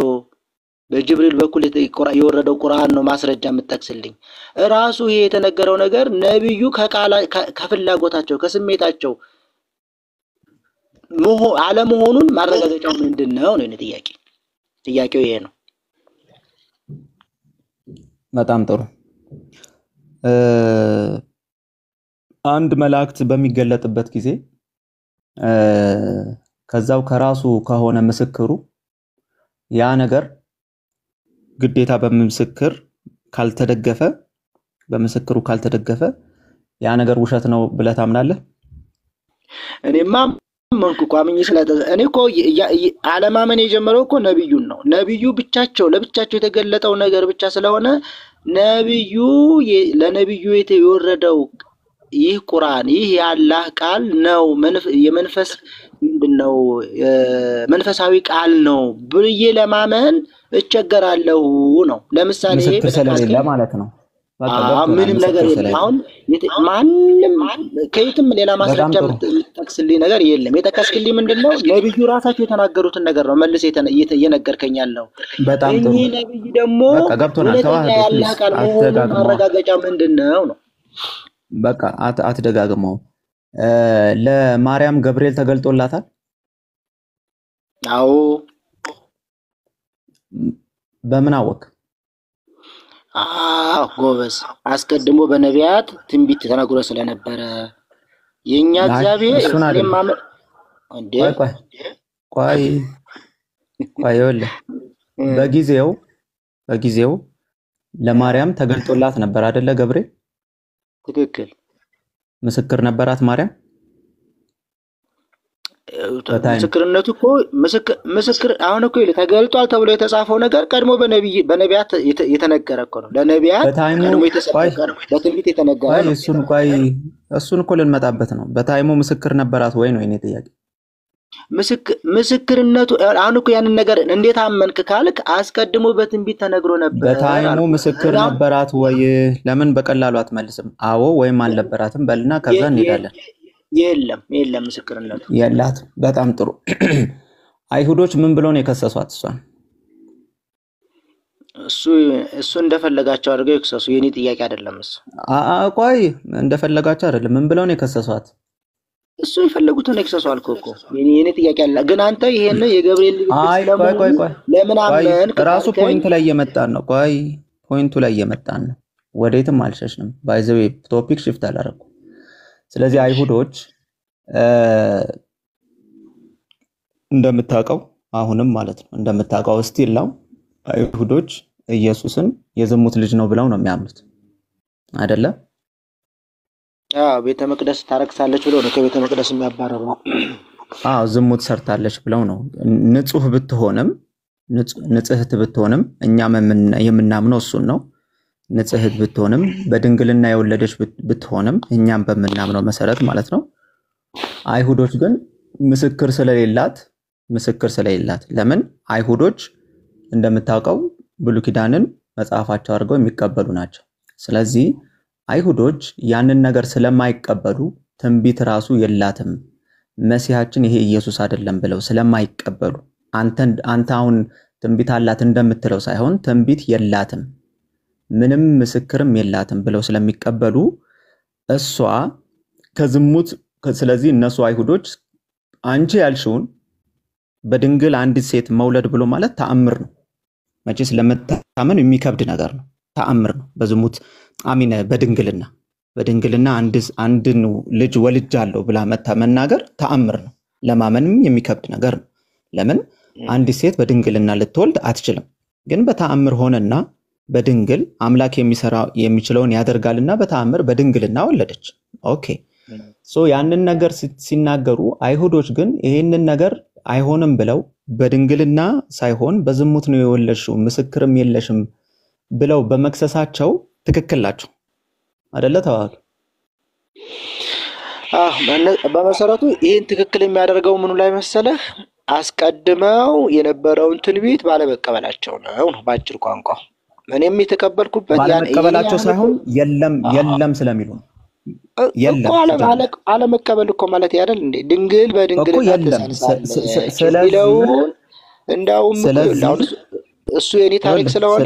በጅብሪል በኩል የወረደው ቁርአን ነው ማስረጃ የምትጠቅስልኝ። ራሱ ይሄ የተነገረው ነገር ነብዩ ከፍላጎታቸው ከስሜታቸው አለመሆኑን ማረጋገጫው ምንድነው ነው ጥያቄው ይሄ ነው። በጣም ጥሩ። አንድ መላእክት በሚገለጥበት ጊዜ ከዛው ከራሱ ከሆነ ምስክሩ ያ ነገር ግዴታ በምስክር ካልተደገፈ በምስክሩ ካልተደገፈ ያ ነገር ውሸት ነው ብለህ ታምናለህ? እኔማ መንኩ ቋምኝ እኔ እኮ አለማመን የጀመረው እኮ ነብዩን ነው። ነብዩ ለብቻቸው የተገለጠው ነገር ብቻ ስለሆነ ለነብዩ የወረደው ይህ ቁርአን ይህ የአላህ ቃል ነው። የመንፈስ ምንድነው መንፈሳዊ ቃል ነው ብዬ ለማመን እቸገራለሁ ነው። ለምሳሌ ምስክር ስለሌለ ማለት ነው። ምንም ነገር የለም። አሁን ማንም ከየትም ሌላ ማስረጃ የምትጠቅስልኝ ነገር የለም። የጠቀስክልኝ ምንድነው ነብዩ ራሳቸው የተናገሩትን ነገር ነው መልስ እየነገርከኝ ያለው። ይሄ ነብዩ ደግሞ ያላህ ቃል መሆኑን ማረጋገጫ ምንድነው ነው? በቃ አትደጋግመው። ለማርያም ገብርኤል ተገልጦላታል? አዎ። በምን አወቅ? ጎበዝ። አስቀድሞ በነቢያት ትንቢት ተነግሮ ስለነበረ የኛ እግዚአብሔር እንዴ ቆይ ይኸውልህ በጊዜው ለማርያም ተገልጦላት ነበር አይደለ ገብርኤል? ትክክል። ምስክር ነበራት ማርያም? ምስክርነቱ እኮ ምስክር አሁን እኮ ተገልጧል ተብሎ የተጻፈው ነገር ቀድሞ በነቢያት የተነገረ እኮ ነው። ለነቢያት ቀድሞ የተሰጠው በትንቢት የተነገረ ነው። እሱን እኮ ልንመጣበት ነው። በታይሙ ምስክር ነበራት ወይ ነው የኔ ጥያቄ። ምስክርነቱ አሁን እኮ ያንን ነገር እንዴት አመንክ ካልክ አስቀድሞ በትንቢት ተነግሮ ነበር። በታይሙ ምስክር ነበራት ወይ? ለምን በቀላሉ አትመልስም? አዎ ወይም አልነበራትም በልና ከዛ እንሄዳለን። የለም ምስክርነቱ የላትም። በጣም ጥሩ። አይሁዶች ምን ብለው ነው የከሰሷት እሷን? እሱ እንደፈለጋቸው አድርገው ይከሰሱ። የኔ ጥያቄ አይደለም እሱ። ቆይ እንደፈለጋቸው አይደለም። ምን ብለው ነው የከሰሷት? እሱ የፈለጉትን ይከሰሱ አልኩህ እኮ። የኔ ጥያቄ አለ። ግን አንተ ይሄን የገብርኤል ቆይ ለምን አመን? ራሱ ፖይንት ላይ እየመጣን ነው። ቆይ ፖይንቱ ላይ እየመጣን ነው። ወዴትም አልሸሽንም። ባይ ዘ ዌይ ቶፒክ ሽፍት አላደረኩም። ስለዚህ አይሁዶች እንደምታውቀው አሁንም ማለት ነው እንደምታውቀው ስቲል ነው አይሁዶች ኢየሱስን የዝሙት ልጅ ነው ብለው ነው የሚያምኑት አይደለ? ቤተ መቅደስ ታረክሳለች ብለው ነው ከቤተ መቅደስ የሚያባረረው። ዝሙት ሰርታለች ብለው ነው። ንጹህ ብትሆንም ንጽህት ብትሆንም እኛም የምናምነው እሱን ነው። ንጽህት ብትሆንም በድንግልና የወለደች ብትሆንም እኛም በመናምነው መሰረት ማለት ነው። አይሁዶች ግን ምስክር ስለሌላት ለምን? አይሁዶች እንደምታውቀው ብሉይ ኪዳንን መጽሐፋቸው አድርገው የሚቀበሉ ናቸው። ስለዚህ አይሁዶች ያንን ነገር ስለማይቀበሉ ትንቢት ራሱ የላትም መሲሐችን ይሄ ኢየሱስ አይደለም ብለው ስለማይቀበሉ አንተ አሁን ትንቢት አላት እንደምትለው ሳይሆን ትንቢት የላትም ምንም ምስክርም የላትም ብለው ስለሚቀበሉ እሷ ከዝሙት ስለዚህ እነሱ አይሁዶች አንቺ ያልሽውን በድንግል አንዲት ሴት መውለድ ብሎ ማለት ተአምር ነው። መቼስ ለመታመን የሚከብድ ነገር ነው። ተአምር ነው። በዝሙት በድንግልና አንድን ልጅ ወልጃለሁ ብላ መናገር ተአምር ነው። ለማመንም የሚከብድ ነገር ነው። ለምን አንዲት ሴት በድንግልና ልትወልድ አትችልም። ግን በተአምር ሆነና በድንግል አምላክ የሚችለውን ያደርጋልና በተአምር በድንግልና ወለደች። ኦኬ ያንን ነገር ሲናገሩ አይሁዶች ግን ይሄንን ነገር አይሆንም ብለው በድንግልና ሳይሆን በዝሙት ነው የወለድሽው ምስክርም የለሽም ብለው በመክሰሳቸው ትክክል ናቸው አይደለ? ተዋል። በመሰረቱ ይሄን ትክክል የሚያደርገው ምኑ ላይ መሰለህ? አስቀድመው የነበረውን ትንቢት ባለመቀበላቸው ነው ባጭር ቋንቋ። እኔም የተቀበልኩበት ባለመቀበላቸው ሳይሆን የለም ስለሚሉ ነው። አለመቀበል እኮ ማለት አይደል እንዴ? ድንግል በድንግልና ተሳልሳለች እንደውም እሱ የኔ ታሪክ ስለሆነ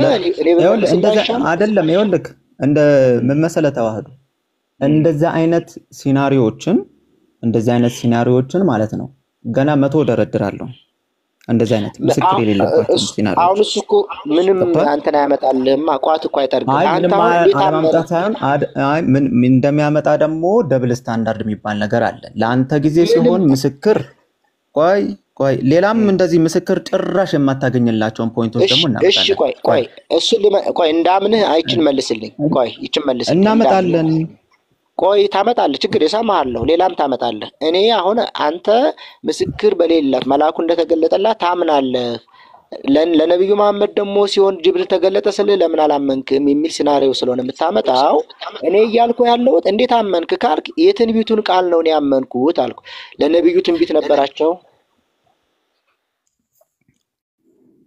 አይደለም። ይኸውልህ እንደ ምን መሰለህ ተዋህዶ እንደዛ አይነት ሲናሪዮችን ማለት ነው ገና 100 ደረድራለሁ። እንደዚህ አይነት ምስክር የሌለባቸው ሲናሪዎች አሁን እሱ እኮ ምንም አንተን አያመጣልህም። ቋት እኮ አይጠርግም። አንተ አለማምጣት ሳይሆን ምን እንደሚያመጣ ደግሞ ደብል ስታንዳርድ የሚባል ነገር አለ። ለአንተ ጊዜ ሲሆን ምስክር ቆይ ሌላም እንደዚህ ምስክር ጭራሽ የማታገኝላቸውን ፖይንቶች ደግሞ እናመጣለን። እሺ ቆይ እሱ እንዳምንህ አይችን መልስልኝ። ቆይ ይችን መልስልኝ እናመጣለን። ቆይ ታመጣለህ፣ ችግር የሰማሃለሁ። ሌላም ታመጣለህ። እኔ አሁን አንተ ምስክር በሌላት መልአኩ እንደተገለጠላት ታምናለህ። ለነብዩ መሐመድ ደግሞ ሲሆን ጅብሪል ተገለጠ ስልህ ለምን አላመንክም የሚል ሲናሪዮ ስለሆነ የምታመጣው እኔ እያልኩ ያለሁት እንዴት አመንክ ካልክ የትንቢቱን ቃል ነው ያመንኩት አልኩ። ለነብዩ ትንቢት ነበራቸው።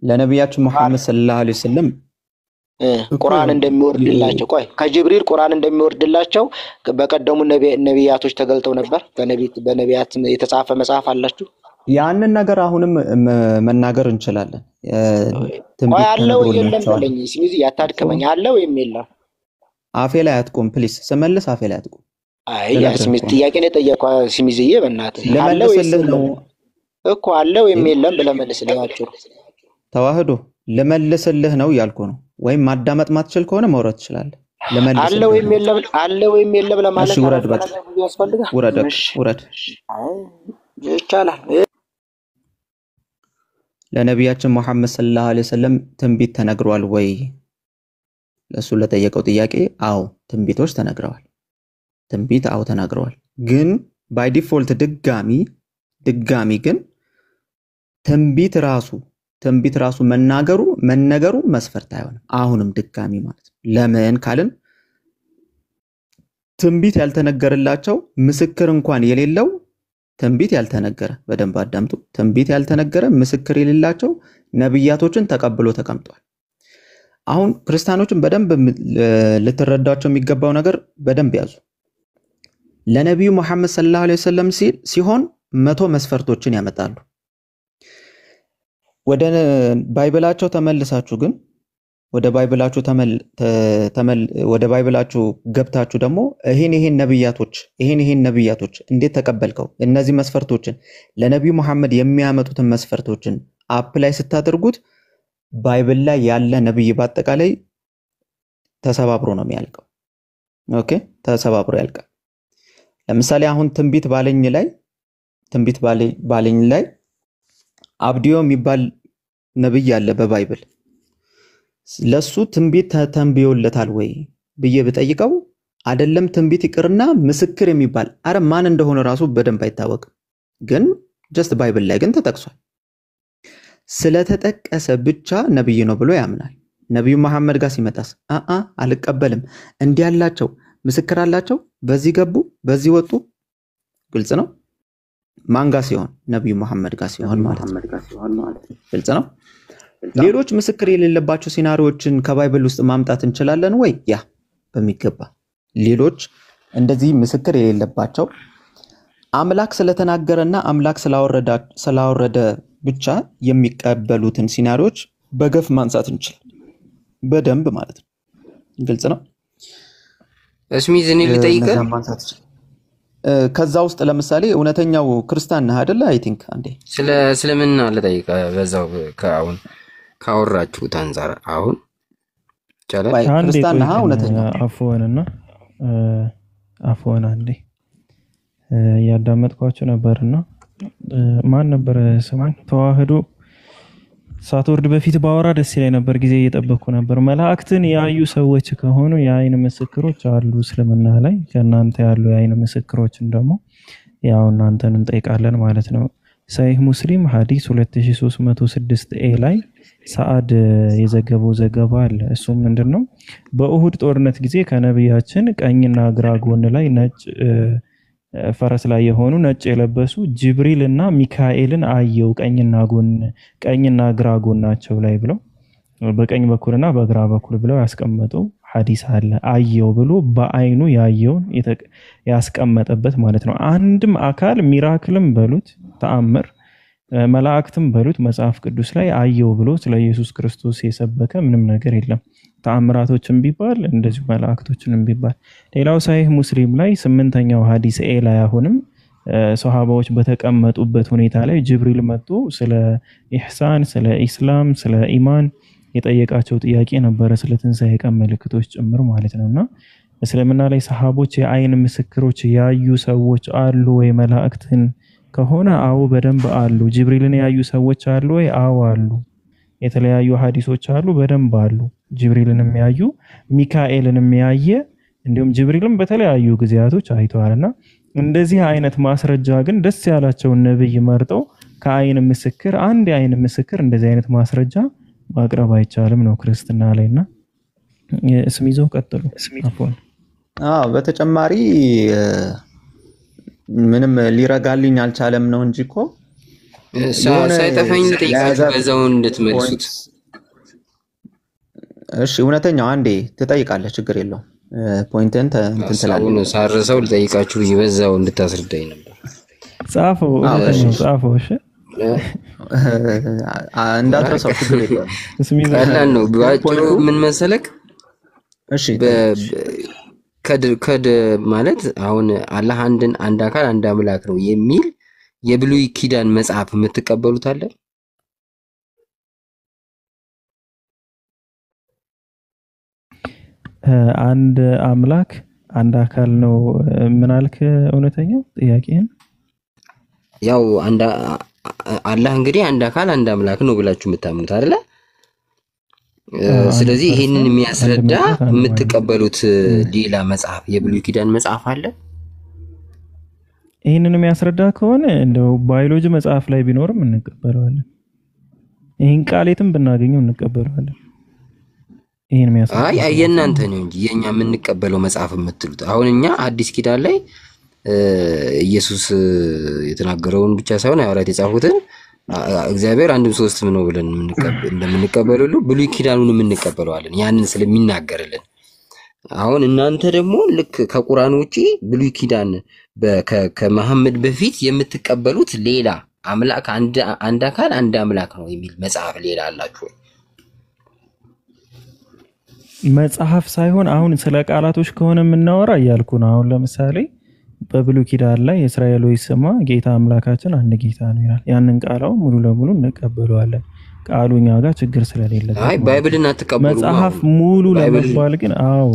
ለነብያችን መሐመድ ሰለላሁ ዐለይሂ ወሰለም ቁርአን እንደሚወርድላቸው ከጅብሪል ቁርአን እንደሚወርድላቸው በቀደሙ ነቢያቶች ተገልጠው ነበር። በነቢያት የተጻፈ መጽሐፍ አላችሁ። ያንን ነገር አሁንም መናገር እንችላለን። አለው የለም ብለኝ ሲሚዚ ያታድከመኝ አለው ወይም የለም። አፌ ላይ አትቆም ፕሊስ። ስመልስ አፌ ላይ አትቆም። አይ ያ ሲሚዚ ጥያቄ ነው የጠየቀው። ሲሚዚዬ በእናትህ አለው ነው እኮ አለው ወይም የለም ብለህ መልስልኝ። አጭሩ ተዋህዶ ልመልስልህ ነው ያልኩ ነው። ወይም ማዳመጥ ማትችል ከሆነ መውረድ ትችላለህ። አለው ወይም የለም ለማለት ነው። ውረድ በቃ ውረድ። ይቻላል። ለነቢያችን መሐመድ ሰለላሁ ዐለይሂ ወሰለም ትንቢት ተነግሯል ወይ? ለሱ ለጠየቀው ጥያቄ አዎ ትንቢቶች ተነግረዋል። አዎ ተናግረዋል። ግን ባይ ዲፎልት ድጋሚ ግን ትንቢት ራሱ መነገሩ መስፈርት አይሆንም። አሁንም ድጋሚ ማለት ነው። ለምን ካልን ትንቢት ያልተነገረላቸው ምስክር እንኳን የሌለው ትንቢት ያልተነገረ በደንብ አዳምጡ። ትንቢት ያልተነገረ ምስክር የሌላቸው ነብያቶችን ተቀብሎ ተቀምጧል። አሁን ክርስቲያኖችን በደንብ ልትረዳቸው የሚገባው ነገር በደንብ ያዙ። ለነብዩ መሐመድ ሰለላሁ ዐለይሂ ወሰለም ሲሆን 100 መስፈርቶችን ያመጣሉ። ወደ ባይብላቸው ተመልሳችሁ ግን ወደ ባይብላችሁ ገብታችሁ ደግሞ ይሄን ነብያቶች እንዴት ተቀበልከው? እነዚህ መስፈርቶችን ለነብዩ መሐመድ የሚያመጡትን መስፈርቶችን አፕላይ ስታደርጉት ባይብል ላይ ያለ ነብይ በአጠቃላይ ተሰባብሮ ነው የሚያልቀው። ኦኬ ተሰባብሮ ያልቃል። ለምሳሌ አሁን ትንቢት ባለኝ ላይ አብዲዮ የሚባል ነብይ አለ በባይብል። ለሱ ትንቢት ተንብዮለታል ወይ ብዬ ብጠይቀው አይደለም ትንቢት ይቅርና ምስክር የሚባል ማን እንደሆነ ራሱ በደንብ አይታወቅም። ግን ጀስት ባይብል ላይ ግን ተጠቅሷል። ስለተጠቀሰ ብቻ ነብይ ነው ብሎ ያምናል። ነብዩ መሐመድ ጋር ሲመጣስ አልቀበልም፣ እንዲህ ያላቸው ምስክር አላቸው፣ በዚህ ገቡ በዚህ ወጡ። ግልጽ ነው። ማን ጋር ሲሆን? ነብዩ መሐመድ ጋር ሲሆን ማለት ነው። ግልጽ ነው። ሌሎች ምስክር የሌለባቸው ሲናሪዎችን ከባይብል ውስጥ ማምጣት እንችላለን ወይ? ያ በሚገባ ሌሎች እንደዚህ ምስክር የሌለባቸው አምላክ ስለተናገረና አምላክ ስላወረደ ብቻ የሚቀበሉትን ሲናሪዎች በገፍ ማንሳት እንችላለን። በደንብ ማለት ነው። ግልጽ ነው። እስሚዝ እኔ ልጠይቅህ ከዛ ውስጥ ለምሳሌ እውነተኛው ክርስቲያን ነህ አይደለ? አይ ቲንክ አንዴ ስለምንና ልጠይቅህ በዛው ከአሁን ካወራችሁት አንፃር አሁን ቻለ ክርስቲያን ነህ እውነተኛ አፎን አንዴ ያዳመጥኳችሁ ነበርና ማን ነበር ስሙን ተዋህዶ ሳትወርድ በፊት ባወራ ደስ ይለኝ ነበር። ጊዜ እየጠበቅኩ ነበር። መላእክትን ያዩ ሰዎች ከሆኑ የአይን ምስክሮች አሉ እስልምና ላይ። ከእናንተ ያሉ የአይን ምስክሮችን ደግሞ ያው እናንተን እንጠይቃለን ማለት ነው። ሰሂህ ሙስሊም ሐዲስ 2306 ላይ ሰዓድ የዘገበው ዘገባ አለ። እሱም ምንድነው? በኡሁድ ጦርነት ጊዜ ከነብያችን ቀኝና ግራ ጎን ላይ ነጭ ፈረስ ላይ የሆኑ ነጭ የለበሱ ጅብሪል እና ሚካኤልን አየው ቀኝና ግራ ጎናቸው ላይ ብለው በቀኝ በኩልና በግራ በኩል ብለው ያስቀመጡ ሐዲስ አለ። አየው ብሎ በአይኑ ያየውን ያስቀመጠበት ማለት ነው። አንድም አካል ሚራክልም በሉት ተአምር መላእክትም በሉት መጽሐፍ ቅዱስ ላይ አየው ብሎ ስለ ኢየሱስ ክርስቶስ የሰበከ ምንም ነገር የለም። ተአምራቶችን ቢባል እንደዚሁ መላእክቶችንም ቢባል። ሌላው ሰሂህ ሙስሊም ላይ 8ኛው ሐዲስ ላይ አሁንም ሱሐባዎች በተቀመጡበት ሁኔታ ላይ ጅብሪል መጥቶ ስለ ኢህሳን፣ ስለ ኢስላም፣ ስለ ኢማን የጠየቃቸው ጥያቄ ነበረ፣ ስለ ትንሣኤ ቀን ምልክቶች ጭምር ማለት ነውና እስልምና ላይ ሰሃቦች የአይን ምስክሮች ያዩ ሰዎች አሉ ወይ? መላእክትን ከሆነ አዎ በደንብ አሉ። ጅብሪልን ያዩ ሰዎች አሉ ወይ? አዎ አሉ። የተለያዩ ሐዲሶች አሉ፣ በደንብ አሉ። ጅብሪልንም ያዩ ሚካኤልንም ያየ እንዲሁም ጅብሪልም በተለያዩ ጊዜያቶች አይተዋልና እንደዚህ አይነት ማስረጃ ግን ደስ ያላቸውን ነብይ መርጠው ከአይን ምስክር አንድ የአይን ምስክር እንደዚህ አይነት ማስረጃ ማቅረብ አይቻልም ነው ክርስትና ላይና እስም ይዞ ቀጥሉ። አፎን በተጨማሪ ምንም ሊረጋልኝ አልቻለም ነው እንጂ እኮ ሳይጠፋኝ ጠይቃችሁ በዛው እንድትመልሱት። እሺ እውነተኛው አንዴ ትጠይቃለህ፣ ችግር የለውም። ፖይንትን እንትን ትላለህ። ሳርሰው ልጠይቃችሁ በዛው እንድታስረዳኝ ነበር። ጻፈው ጻፈው። እሺ እንዳትረሳው፣ ችግር የለውም። ቀላል ነው። ባጭሩ ምን መሰለክ? እሺ ከድ ማለት አሁን አላህ አንድ አካል አንድ አምላክ ነው የሚል የብሉይ ኪዳን መጽሐፍ የምትቀበሉት አለ? አንድ አምላክ አንድ አካል ነው ምን አልክ? እውነተኛው ጥያቄን ያው አላህ እንግዲህ አንድ አካል አንድ አምላክ ነው ብላችሁ የምታምኑት አይደለ? ስለዚህ ይሄንን የሚያስረዳ የምትቀበሉት ሌላ መጽሐፍ የብሉይ ኪዳን መጽሐፍ አለ? ይሄንን የሚያስረዳ ከሆነ እንደው ባዮሎጂ መጽሐፍ ላይ ቢኖርም እንቀበለዋለን። ይሄን ቃሌትም ብናገኘው እንቀበለዋለን። ይሄን የሚያስረዳ አይ የእናንተ ነው እንጂ የኛ የምንቀበለው መጽሐፍ የምትሉት አሁን እኛ አዲስ ኪዳን ላይ ኢየሱስ የተናገረውን ብቻ ሳይሆን ሐዋርያት የጻፉትን እግዚአብሔር አንድም ሶስትም ነው ብለን እንደምንቀበለው ብሉይ ኪዳኑን እንቀበለዋለን ያንን ስለሚናገርልን። አሁን እናንተ ደግሞ ልክ ከቁርአን ውጪ ብሉይ ኪዳን ከመሐመድ በፊት የምትቀበሉት ሌላ አምላክ አንድ አካል አንድ አምላክ ነው የሚል መጽሐፍ ሌላ አላችሁ? መጽሐፍ ሳይሆን አሁን ስለ ቃላቶች ከሆነ የምናወራ እያልኩ ነው። አሁን ለምሳሌ በብሉይ ኪዳን ላይ እስራኤሎች ስማ ጌታ አምላካችን አንድ ጌታ ነው ይላል። ያንን ቃላው ሙሉ ለሙሉ እንቀበለዋለን። ቃሉኛ ጋር ችግር ስለሌለ አይ ባይብልን አትቀበሉ መጽሐፍ ሙሉ ለመባል ግን አዎ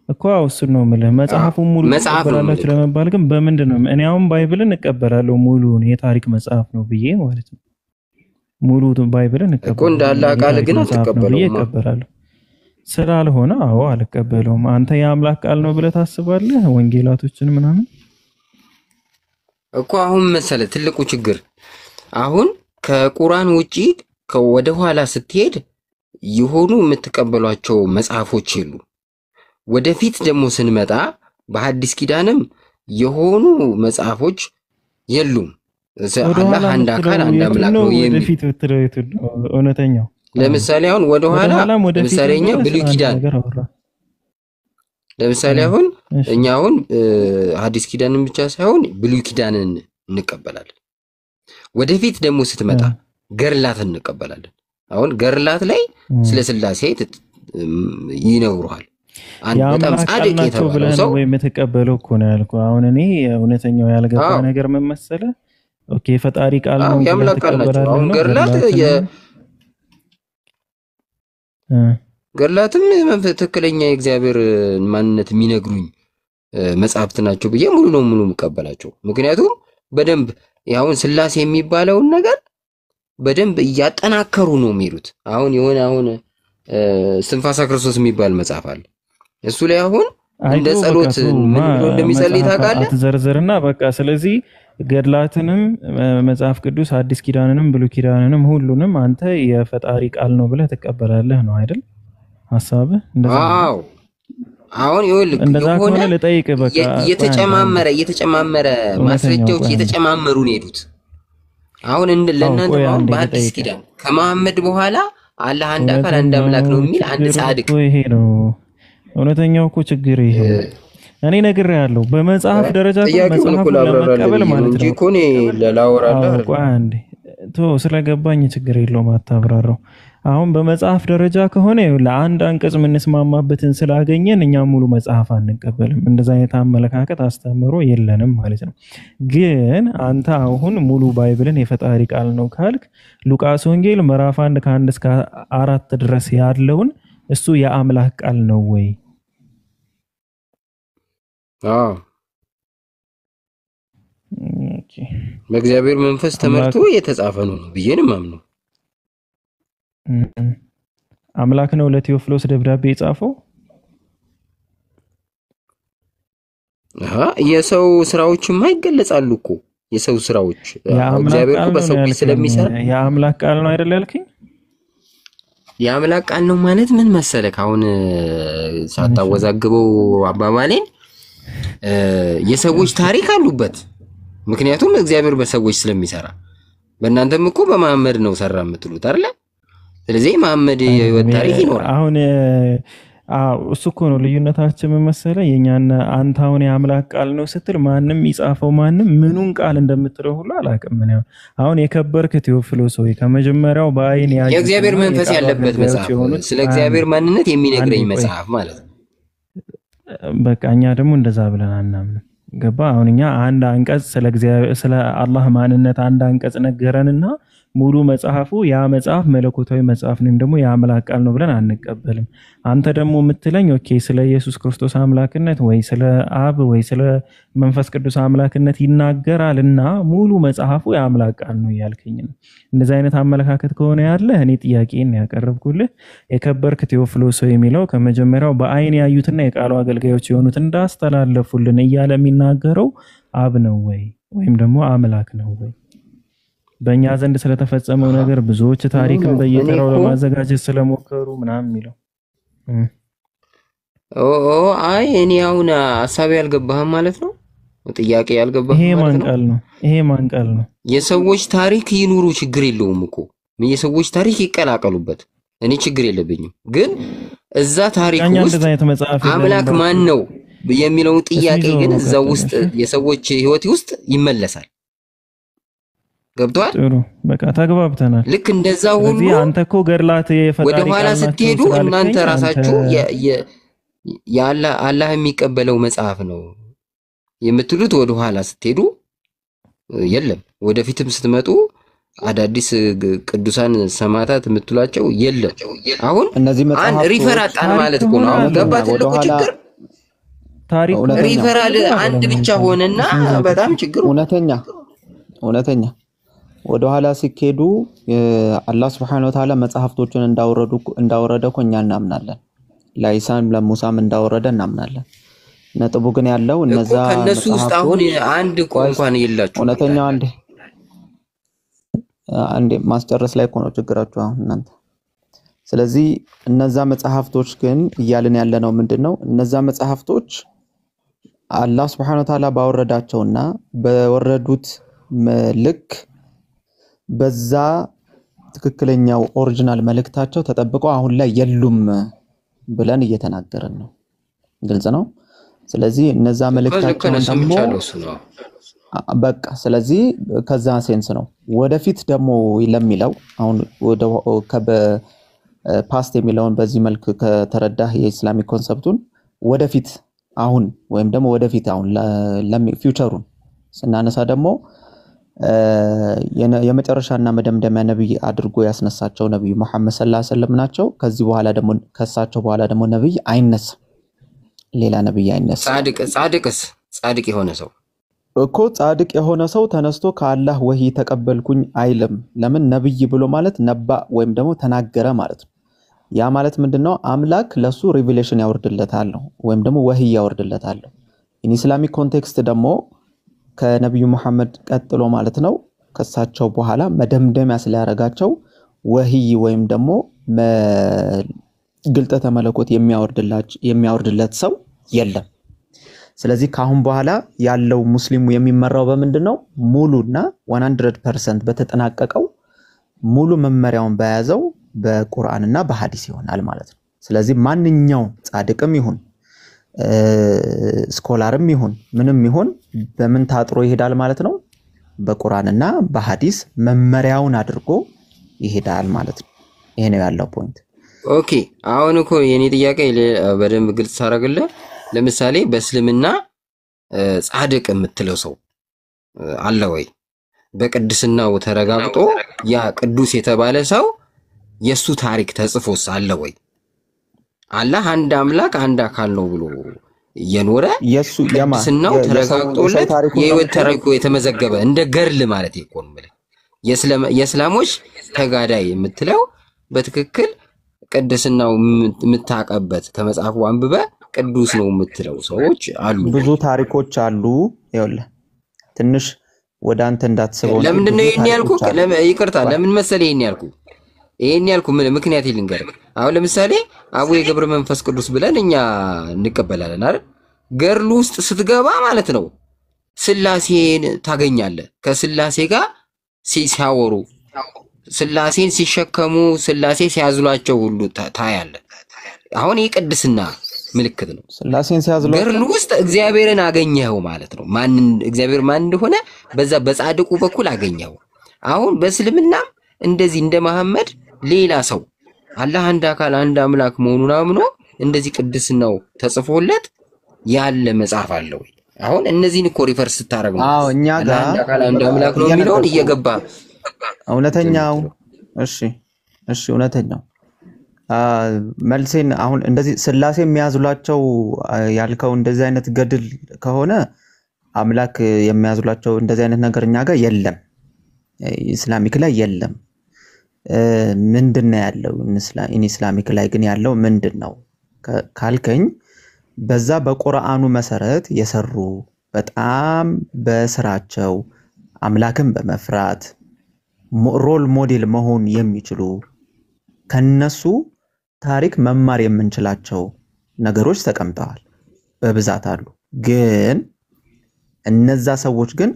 እኮ እሱን ነው የምልህ። መጽሐፉን ሙሉ ተቀበላላችሁ ለመባል ግን በምንድን ነው? እኔ አሁን ባይብልን እቀበላለሁ ሙሉውን የታሪክ መጽሐፍ ነው ብዬ ማለት ነው። ሙሉ ባይብልን እቀበላለሁ እኮ እንዳለ ቃል ግን አትቀበለውም ስላልሆነ አዎ አልቀበለውም። አንተ የአምላክ ቃል ነው ብለህ ታስባለህ? ወንጌላቶችን ምናምን እኮ አሁን መሰለ ትልቁ ችግር አሁን ከቁርአን ውጪ ወደ ኋላ ስትሄድ የሆኑ የምትቀበሏቸው መጽሐፎች የሉ። ወደፊት ደግሞ ስንመጣ በሐዲስ ኪዳንም የሆኑ መጽሐፎች የሉም። አላህ አንድ አካል አንድ አምላክ ነው የሚል ወደፊት ወጥተው እውነተኛው ለምሳሌ አሁን ወደ ኋላ ለምሳሌ እኛ ብሉይ ኪዳን ለምሳሌ አሁን እኛ አሁን ሐዲስ ኪዳንን ብቻ ሳይሆን ብሉይ ኪዳንን እንቀበላለን። ወደፊት ደግሞ ስትመጣ ገርላትን እንቀበላለን። አሁን ገርላት ላይ ስለ ስላሴ ይነግሩሃል። አንድ በጣም ጻድቅ የተባለ ሰው ወይ የምትቀበለው እኮ ነው ያልኩህ። አሁን እኔ እውነተኛው ያልገባ ነገር ምን መሰለህ? ኦኬ ፈጣሪ ቃል ነው ያምላክ ቃል ናቸው። አሁን ገርላትም ትክክለኛ የእግዚአብሔር ማንነት የሚነግሩኝ መጽሐፍት ናቸው ብዬ ሙሉ ነው ሙሉ መቀበላቸው። ምክንያቱም በደንብ ያውን ስላሴ የሚባለውን ነገር በደንብ እያጠናከሩ ነው የሚሉት። አሁን የሆነ እስትንፋሰ ክርስቶስ የሚባል መጽሐፍ አለ። እሱ ላይ አሁን እንደ ጸሎት ምን ብሎ እንደሚጸልይ ታውቃለህ? አትዘርዝርና በቃ ስለዚህ ገድላትንም መጽሐፍ ቅዱስ አዲስ ኪዳንንም ብሉይ ኪዳንንም ሁሉንም አንተ የፈጣሪ ቃል ነው ብለህ ተቀበላለህ ነው አይደል ሐሳብህ? እንደዛ አዎ አሁን ይኸውልህ የሆነ ለጠይቅ በቃ እየተጨማመረ ማስረጃዎች እየተጨማመሩ ነው የሄዱት። አሁን ለእናንተ አሁን በአዲስ ኪዳን ከመሐመድ በኋላ አላህ አንድ አካል አንድ አምላክ ነው የሚል አንድ ጻድቅ ይሄ ነው እውነተኛው እኮ ችግር ይሄ እኔ ነግሬሃለሁ። በመጽሐፍ ደረጃ መጽሐፍ ለመቀበል ማለት ነው እኮ እኔ ለላወራለሁ አንዴ ስለገባኝ ችግር የለውም አታብራራው። አሁን በመጽሐፍ ደረጃ ከሆነ ለአንድ አንቀጽ የምንስማማበትን ስላገኘን እኛ ሙሉ መጽሐፍ አንቀበልም። እንደዛ አይነት አመለካከት አስተምሮ የለንም ማለት ነው። ግን አንተ አሁን ሙሉ ባይብልን የፈጣሪ ቃል ነው ካልክ ሉቃስ ወንጌል ምዕራፍ 1 ከ1 እስከ 4 ድረስ ያለውን እሱ የአምላክ ቃል ነው ወይ? አዎ በእግዚአብሔር መንፈስ ተመርቶ የተጻፈ ነው ብዬንም አምነው። አምላክ ነው ለቴዎፍሎስ ደብዳቤ የጻፈው? የሰው ስራዎችማ ይገለጻሉ እኮ የሰው ስራዎች እግዚአብሔር እኮ በሰው ስለሚሰራ የአምላክ ቃል ነው አይደል ያልከኝ? የአምላክ ቃል ነው ማለት ምን መሰለህ? አሁን ሳታወዛግበው አባባሌን የሰዎች ታሪክ አሉበት። ምክንያቱም እግዚአብሔር በሰዎች ስለሚሰራ በእናንተም እኮ በመሐመድ ነው ሰራ የምትሉት አይደል? ስለዚህ መሐመድ የህይወት ታሪክ ይኖራል። አሁን እሱ እኮ ነው ልዩነታችን ምን መሰለህ? የኛና አንተ አሁን የአምላክ ቃል ነው ስትል ማንም ይጻፈው ማንም ምኑን ቃል እንደምትለው ሁሉ አላውቅም። ምን አሁን የከበርክ ቴዎፍሎስ ሆይ ከመጀመሪያው በአይን ያየ የእግዚአብሔር መንፈስ ያለበት መጽሐፍ ስለ እግዚአብሔር ማንነት የሚነግረኝ መጽሐፍ ማለት ነው። በቃ እኛ ደግሞ እንደዛ ብለን አናምንም። ገባ? አሁን እኛ አንድ አንቀጽ ስለ እግዚአብሔር ስለ አላህ ማንነት አንድ አንቀጽ ነገረንና ሙሉ መጽሐፉ ያ መጽሐፍ መለኮታዊ መጽሐፍ ነው ደግሞ የአምላክ ቃል ነው ብለን አንቀበልም። አንተ ደግሞ የምትለኝ ኦኬ ስለ ኢየሱስ ክርስቶስ አምላክነት ወይ ስለ አብ ወይ ስለ መንፈስ ቅዱስ አምላክነት ይናገራልና ሙሉ መጽሐፉ የአምላክ ቃል ነው ያልከኝ ነው። እንደዚህ አይነት አመለካከት ከሆነ ያለ እኔ ጥያቄን ያቀርብኩልህ የከበርክ ቴዎፍሎስ የሚለው ከመጀመሪያው በአይን ያዩትና የቃሉ አገልጋዮች የሆኑት እንዳስተላለፉልን እያለ የሚናገረው አብ ነው ወይ ወይም ደግሞ አምላክ ነው ወይ? በእኛ ዘንድ ስለተፈጸመው ነገር ብዙዎች ታሪክን በየተራው ለማዘጋጀት ስለሞከሩ ምናምን የሚለው አይ እኔ አሁን ሐሳቤ ያልገባህም ማለት ነው። ጥያቄ ያልገባህ ማለት ነው። ይሄ ማን ቃል ነው? የሰዎች ታሪክ ይኑሩ ችግር የለውም እኮ የሰዎች ታሪክ ይቀላቀሉበት እኔ ችግር የለብኝም። ግን እዛ ታሪክ ውስጥ አምላክ ማን ነው የሚለው ጥያቄ ግን እዛው ውስጥ የሰዎች ህይወት ውስጥ ይመለሳል። ገብቷል? ጥሩ በቃ ተግባብተናል። ልክ እንደዛ ሁሉ አንተ እኮ ገድላት የፈጣሪ ወደ ኋላ ስትሄዱ እናንተ ራሳችሁ አላህ የሚቀበለው መጽሐፍ ነው የምትሉት ወደ ኋላ ስትሄዱ የለም። ወደፊትም ስትመጡ አዳዲስ ቅዱሳን ሰማዕታት የምትሏቸው የለም። አሁን እነዚህ አንድ ሪፈራል ጣን ማለት እኮ ነው። ገባት ትልቁ ችግር ታሪክ ሪፈራል አንድ ብቻ ሆነና በጣም ችግሩ እውነተኛ ወደ ኋላ ሲኬዱ አላህ Subhanahu Wa Ta'ala መጽሐፍቶችን እንዳወረደ እኮ እኛ እናምናለን። ለኢሳም ለሙሳም እንዳወረደ እናምናለን። ነጥቡ ግን ያለው እነዛ ከነሱ ውስጥ አሁን አንድ እንኳን የላችሁ እውነተኛ አንድ ማስጨረስ ላይ እኮ ነው ችግራችሁ አሁን እናንተ። ስለዚህ እነዛ መጽሐፍቶች ግን እያልን ያለነው ምንድነው? እነዛ መጽሐፍቶች አላህ Subhanahu Wa Ta'ala ባወረዳቸውና በወረዱት ልክ በዛ ትክክለኛው ኦሪጂናል መልእክታቸው ተጠብቀው አሁን ላይ የሉም ብለን እየተናገርን ነው። ግልጽ ነው። ስለዚህ እነዛ መልእክታቸው ደግሞ በቃ ስለዚህ ከዛ ሴንስ ነው ወደፊት ደግሞ ለሚለው አሁን ወደ ፓስት የሚለውን በዚህ መልኩ ከተረዳህ የኢስላሚክ ኮንሰፕቱን ወደፊት አሁን ወይም ደግሞ ወደፊት አሁን ፊውቸሩን ስናነሳ ደግሞ የመጨረሻና መደምደሚያ ነብይ አድርጎ ያስነሳቸው ነብይ መሐመድ ሰለላሁ ዐለይሂ ወሰለም ናቸው። ከዚህ በኋላ ደግሞ ከሳቸው በኋላ ደግሞ ነብይ አይነሳም፣ ሌላ ነብይ አይነሳም። ጻድቅ የሆነ ሰው እኮ ጻድቅ የሆነ ሰው ተነስቶ ከአላህ ወህይ ተቀበልኩኝ አይልም። ለምን? ነብይ ብሎ ማለት ነባ ወይም ደግሞ ተናገረ ማለት ነው። ያ ማለት ምንድነው? አምላክ ለሱ ሪቪሌሽን ያወርድለታል ወይም ደግሞ ወህይ ያወርድለታል። ኢስላሚክ ኮንቴክስት ደግሞ ከነብዩ መሐመድ ቀጥሎ ማለት ነው ከሳቸው በኋላ መደምደሚያ ስለያረጋቸው ወህይ ወይም ደግሞ ግልጠተ መለኮት የሚያወርድለት ሰው የለም። ስለዚህ ካሁን በኋላ ያለው ሙስሊሙ የሚመራው በምንድነው? ሙሉና 100% በተጠናቀቀው ሙሉ መመሪያውን በያዘው በቁርአንና በሐዲስ ይሆናል ማለት ነው። ስለዚህ ማንኛውም ጻድቅም ይሁን ስኮላርም ይሁን ምንም ይሁን በምን ታጥሮ ይሄዳል ማለት ነው? በቁርአንና በሐዲስ መመሪያውን አድርጎ ይሄዳል ማለት ነው። ይሄ ነው ያለው ፖይንት። ኦኬ አሁን እኮ የኔ ጥያቄ በደንብ ግልጽ ታደርግልህ። ለምሳሌ በእስልምና ጻድቅ የምትለው ሰው አለ ወይ? በቅድስናው ተረጋግጦ ያ ቅዱስ የተባለ ሰው የሱ ታሪክ ተጽፎስ አለ ወይ? አላህ አንድ አምላክ አንድ አካል ነው ብሎ የኖረ የሱ ቅድስናው ተረጋግጦለት የህይወት ታሪኩ የተመዘገበ እንደ ገርል ማለት ይቆም ማለት የእስላሞች ተጋዳይ የምትለው በትክክል ቅድስናው የምታቀበት ከመጽሐፉ አንብበ ቅዱስ ነው የምትለው ሰዎች አሉ። ብዙ ታሪኮች አሉ። ይኸውልህ ትንሽ ወደ አንተ እንዳትስበው። ለምንድን ነው ይሄን ያልኩ? ይቅርታ ለምን መሰለህ ይሄን ያልኩ ምክንያት ልንገርህ። አሁን ለምሳሌ አቡነ ገብረ መንፈስ ቅዱስ ብለን እኛ እንቀበላለን አይደል? ገርሉ ውስጥ ስትገባ ማለት ነው ስላሴን ታገኛለህ። ከስላሴ ጋር ሲያወሩ ስላሴን ሲሸከሙ ስላሴ ሲያዝሏቸው ሁሉ ታያለህ። አሁን ይሄ ቅድስና ምልክት ነው። ስላሴን ሲያዝሏቸው ገርሉ ውስጥ እግዚአብሔርን አገኘኸው ማለት ነው። እግዚአብሔር ማን እንደሆነ በዛ በጻድቁ በኩል አገኘኸው። አሁን በእስልምና እንደዚህ እንደ መሐመድ ሌላ ሰው አላህ አንድ አካል አንድ አምላክ መሆኑን አምኖ እንደዚህ ቅድስናው ተጽፎለት ያለ መጽሐፍ አለ ወይ? አሁን እነዚህን እኮ ሪፈርስ ስታረግ ነው እኛ ጋር አንድ አካል አንድ አምላክ ነው የሚለውን እየገባ እውነተኛው እሺ እውነተኛው መልሴን አሁን እንደዚህ ስላሴ የሚያዝሏቸው ያልከው እንደዚህ አይነት ገድል ከሆነ አምላክ የሚያዝሏቸው እንደዚህ አይነት ነገር እኛ ጋር የለም፣ ኢስላሚክ ላይ የለም። ምንድነው ያለው? ኢስላሚክ ላይ ግን ያለው ምንድነው ካልከኝ በዛ በቁርአኑ መሰረት የሰሩ በጣም በስራቸው አምላክን በመፍራት ሮል ሞዴል መሆን የሚችሉ ከነሱ ታሪክ መማር የምንችላቸው ነገሮች ተቀምጠዋል፣ በብዛት አሉ። ግን እነዛ ሰዎች ግን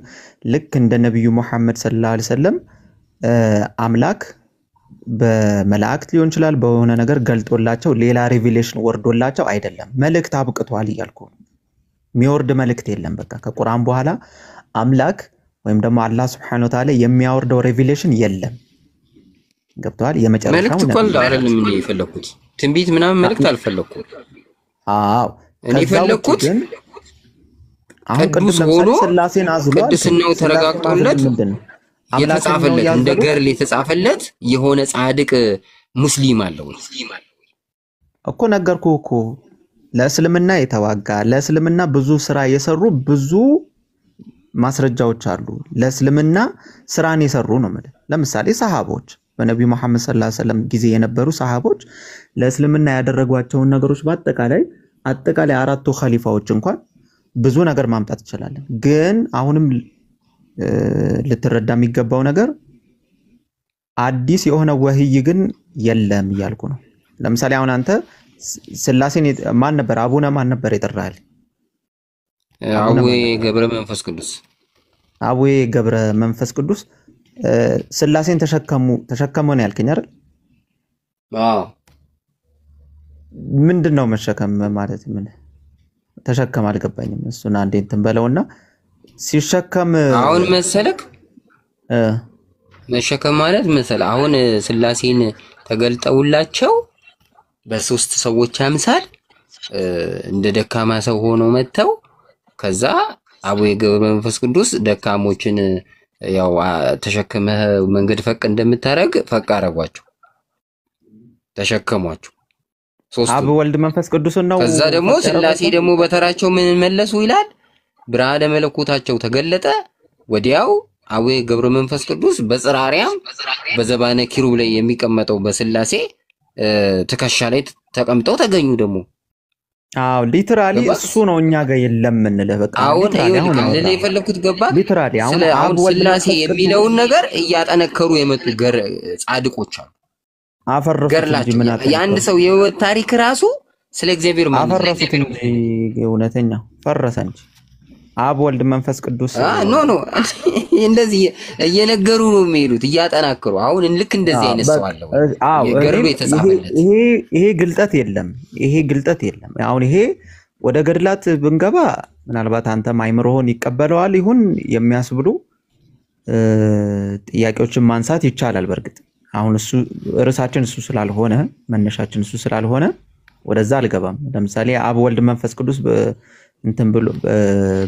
ልክ እንደ ነብዩ መሐመድ ሰለላሁ ዐለይሂ ወሰለም አምላክ በመላእክት ሊሆን ይችላል በሆነ ነገር ገልጦላቸው ሌላ ሪቪሌሽን ወርዶላቸው አይደለም። መልእክት አብቅቷል እያልኩ የሚወርድ መልእክት የለም። በቃ ከቁርአን በኋላ አምላክ ወይም ደግሞ አላህ Subhanahu Wa Ta'ala የሚያወርደው ሪቪሌሽን የለም። ገብቷል? የመጨረሻው መልእክት እኮ አይደለም እኔ የፈለኩት ትንቢት ምናምን መልእክት አልፈለኩም። አዎ እኔ የፈለኩት ቅዱስ ሆኖ ስላሴን አዝሏል፣ ቅድስናው ተረጋግጦለት የተጻፈለት እንደ ገርል የተጻፈለት የሆነ ጻድቅ ሙስሊም አለው እኮ ነገርኩህ እኮ። ለእስልምና የተዋጋ ለእስልምና ብዙ ስራ የሰሩ ብዙ ማስረጃዎች አሉ። ለእስልምና ስራን የሰሩ ነው ማለት። ለምሳሌ ሰሃቦች በነብዩ መሐመድ ሰለላሁ ዐለይሂ ወሰለም ጊዜ የነበሩ ሰሃቦች ለእስልምና ያደረጓቸው ነገሮች አጠቃላይ አራቱ ኸሊፋዎች እንኳን ብዙ ነገር ማምጣት ይችላል። ግን አሁንም ልትረዳ የሚገባው ነገር አዲስ የሆነ ወህይ ግን የለም እያልኩ ነው። ለምሳሌ አሁን አንተ ስላሴን ማን ነበር አቡነ ማን ነበር ይጠራል? አቡነ ገብረ መንፈስ ቅዱስ። አቡነ ገብረ መንፈስ ቅዱስ ስላሴን ተሸከሙ ነው ያልከኝ አይደል? አዎ። ምንድነው መሸከም ማለት? ምን ተሸከም አልገባኝም። እሱን አንዴ እንትን በለውና ሲሸከም አሁን መሰለክ መሸከም ማለት መሰለ አሁን ስላሴን ተገልጠውላቸው በሶስት ሰዎች አምሳል እንደ ደካማ ሰው ሆነው መተው ከዛ አቡነ ገብረ መንፈስ ቅዱስ ደካሞችን ያው ተሸክመህ መንገድ ፈቅ እንደምታረግ ፈቅ አረጓቸው ተሸከሟቸው ሶስቱ አብ ወልድ መንፈስ ቅዱስ ነው። ከዛ ደግሞ ስላሴ ደግሞ በተራቸው ምን መለሱ ይላል ብርሃነ መለኮታቸው ተገለጠ። ወዲያው አቡነ ገብረ መንፈስ ቅዱስ በጽራሪያም በዘባነ ኪሩብ ላይ የሚቀመጠው በስላሴ ትከሻ ላይ ተቀምጠው ተገኙ ደግሞ። አዎ ሊትራሊ እሱ ነው እኛ ጋር የለም እንልህ። በቃ አሁን ለኔ የፈለኩት ገባ ሊትራሊ አሁን ስላሴ የሚለውን ነገር እያጠነከሩ የመጡ ጻድቆች አሉ። አፈረሱት እንጂ ምን አጠነከሩ? የአንድ ሰው የህይወት ታሪክ ራሱ ስለ እግዚአብሔር ማለት አፈረሱት እንጂ እውነተኛ ፈረሰ እንጂ አብ ወልድ መንፈስ ቅዱስ ኖ እንደዚህ እየነገሩ ነው የሚሄዱት እያጠናከሩ። አሁን ልክ እንደዚህ አይነት ሰው አለው ገርሉ የተጻፈለት ይሄ ግልጠት የለም። አሁን ይሄ ወደ ገድላት ብንገባ ምናልባት አንተም አይምሮህን ይቀበለዋል ይሁን የሚያስብሉ ጥያቄዎችን ማንሳት ይቻላል። በርግጥ አሁን እሱ ርዕሳችን እሱ ስላልሆነ መነሻችን እሱ ስላልሆነ ወደዛ አልገባም። ለምሳሌ አብ ወልድ መንፈስ ቅዱስ እንትን ብሎ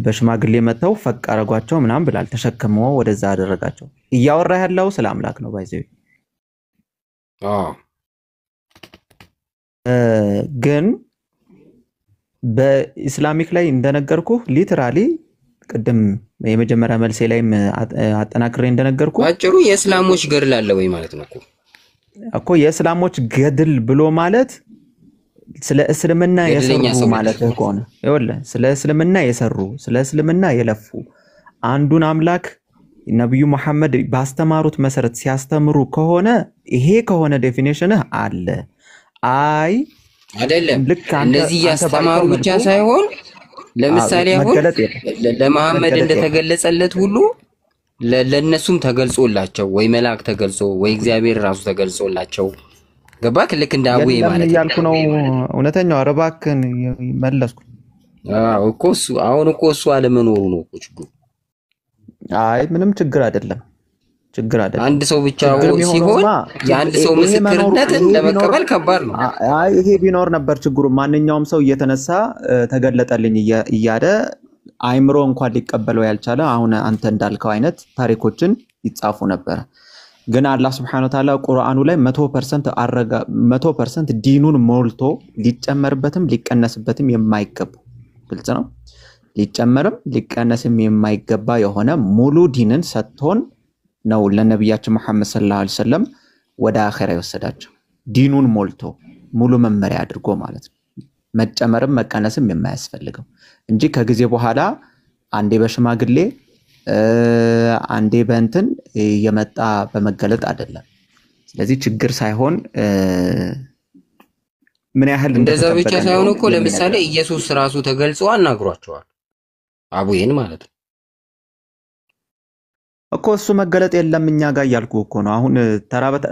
በሽማግሌ መተው ፈቅ አረጓቸው ምናምን ብላል ተሸክመው ወደዛ አደረጋቸው። እያወራ ያለው ስለ አምላክ ነው ባይዘው። ግን በኢስላሚክ ላይ እንደነገርኩ ሊትራሊ ቅድም የመጀመሪያ መልሴ ላይም አጠናክሬ እንደነገርኩ አጭሩ የእስላሞች ገድል አለ ወይ ማለት ነው እኮ የእስላሞች ገድል ብሎ ማለት ስለ እስልምና የሰሩ ማለት ሆነ ይወለ ስለ እስልምና የሰሩ ስለ እስልምና የለፉ አንዱን አምላክ ነብዩ መሐመድ ባስተማሩት መሰረት ሲያስተምሩ ከሆነ ይሄ ከሆነ ዴፊኒሽን አለ። አይ አይደለም እንደዚህ ያስተማሩ ብቻ ሳይሆን ለምሳሌ አሁን ለመሐመድ እንደተገለጸለት ሁሉ ለነሱም ተገልጾላቸው ወይ መልአክ ተገልጾ ወይ እግዚአብሔር ራሱ ተገልጾላቸው ገባክ? ልክ እንደ አቡዬ ማለት ነው ያልኩ ነው። እውነተኛው አረባክን መለስኩ። እኮ እሱ አሁን እኮ እሱ አለመኖሩ ነው እኮ ችግሩ። አይ ምንም ችግር አይደለም። አንድ ሰው ብቻ ሲሆን የአንድ ሰው ምስክርነት ለመቀበል ከባድ ነው። አይ ይሄ ቢኖር ነበር ችግሩ። ማንኛውም ሰው እየተነሳ ተገለጠልኝ እያለ አይምሮ እንኳን ሊቀበለው ያልቻለ አሁን አንተ እንዳልከው አይነት ታሪኮችን ይጻፉ ነበር። ግን አላህ Subhanahu Wa Ta'ala ቁርአኑ ላይ 100% ዲኑን ሞልቶ ሊጨመርበትም ሊቀነስበትም የማይገባ ግልጽ ነው። ሊጨመርም ሊቀነስም የማይገባ የሆነ ሙሉ ዲንን ሰጥቶን ነው ለነብያችን መሐመድ ሰለላሁ ዐለይሂ ወሰለም ወደ አኺራ ይወሰዳቸው። ዲኑን ሞልቶ ሙሉ መመሪያ አድርጎ ማለት ነው። መጨመርም መቀነስም የማያስፈልገው እንጂ ከጊዜ በኋላ አንዴ በሽማግሌ አንዴ በእንትን የመጣ በመገለጥ አይደለም። ስለዚህ ችግር ሳይሆን ምን ያህል እንደዛ ብቻ ሳይሆን እኮ ለምሳሌ ኢየሱስ ራሱ ተገልጾ አናግሯቸዋል አቡዬን ማለት ነው እኮ እሱ መገለጥ የለም እኛ ጋር ያልኩ እኮ ነው። አሁን ተራበተ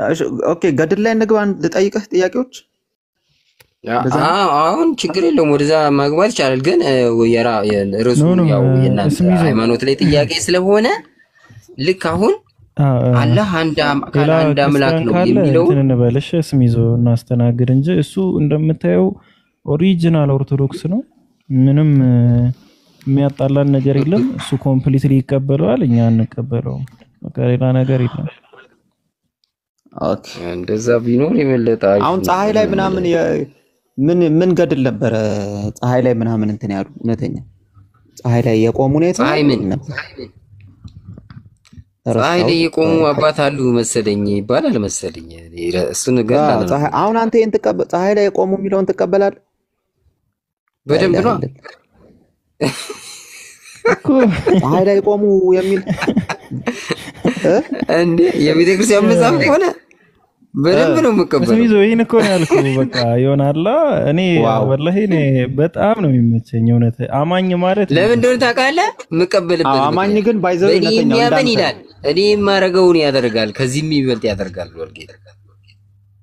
ኦኬ ገድል ላይ እንግባ ልጠይቅህ ጥያቄዎች አሁን ችግር የለውም ወደዛ ማግባት ይቻላል። ግን ርዕሱ ያው የእናንተ ሃይማኖት ላይ ጥያቄ ስለሆነ ልክ አሁን አላህ አንድ አምላክ ነው የሚለው እንበልሽ ስሚዞ እናስተናግድ እንጂ እሱ እንደምታየው ኦሪጂናል ኦርቶዶክስ ነው። ምንም የሚያጣላን ነገር የለም። እሱ ኮምፕሊትሊ ይቀበለዋል፣ እኛ አንቀበለውም። በቃ ሌላ ነገር የለም። ኦኬ እንደዛ ቢኖር ይመለጣል። አሁን ፀሐይ ላይ ምናምን ምን ገድል ነበር? ፀሐይ ላይ ምናምን እንትን ያሉ እውነተኛ ፀሐይ ላይ የቆሙ ነው ፀሐይ ምን ፀሐይ ላይ የቆሙ አባት አሉ መሰለኝ ይባላል መሰለኝ። እሱ ነገር ፀሐይ አሁን አንተ ፀሐይ ላይ የቆሙ የሚለውን ትቀበላለህ? በደንብ ነው እኮ ፀሐይ ላይ የቆሙ የሚል እንዴ የቤተክርስቲያን መጽሐፍ ሆነ በደንብ ነው መቀበል። ስሚዞ ይሄን እኮ ነው ያልኩ። በቃ ይሆናል። እኔ ወላሂ እኔ በጣም ነው የሚመቸኝ እውነት አማኝ ማለት ለምን እንደሆነ ታውቃለህ? መቀበልበት አማኝ ግን ባይዘው እውነተኛው እንዳንተ ይላል። እኔ የማረገውን ያደርጋል ከዚህም ይበልጥ ያደርጋል ወርጌታ።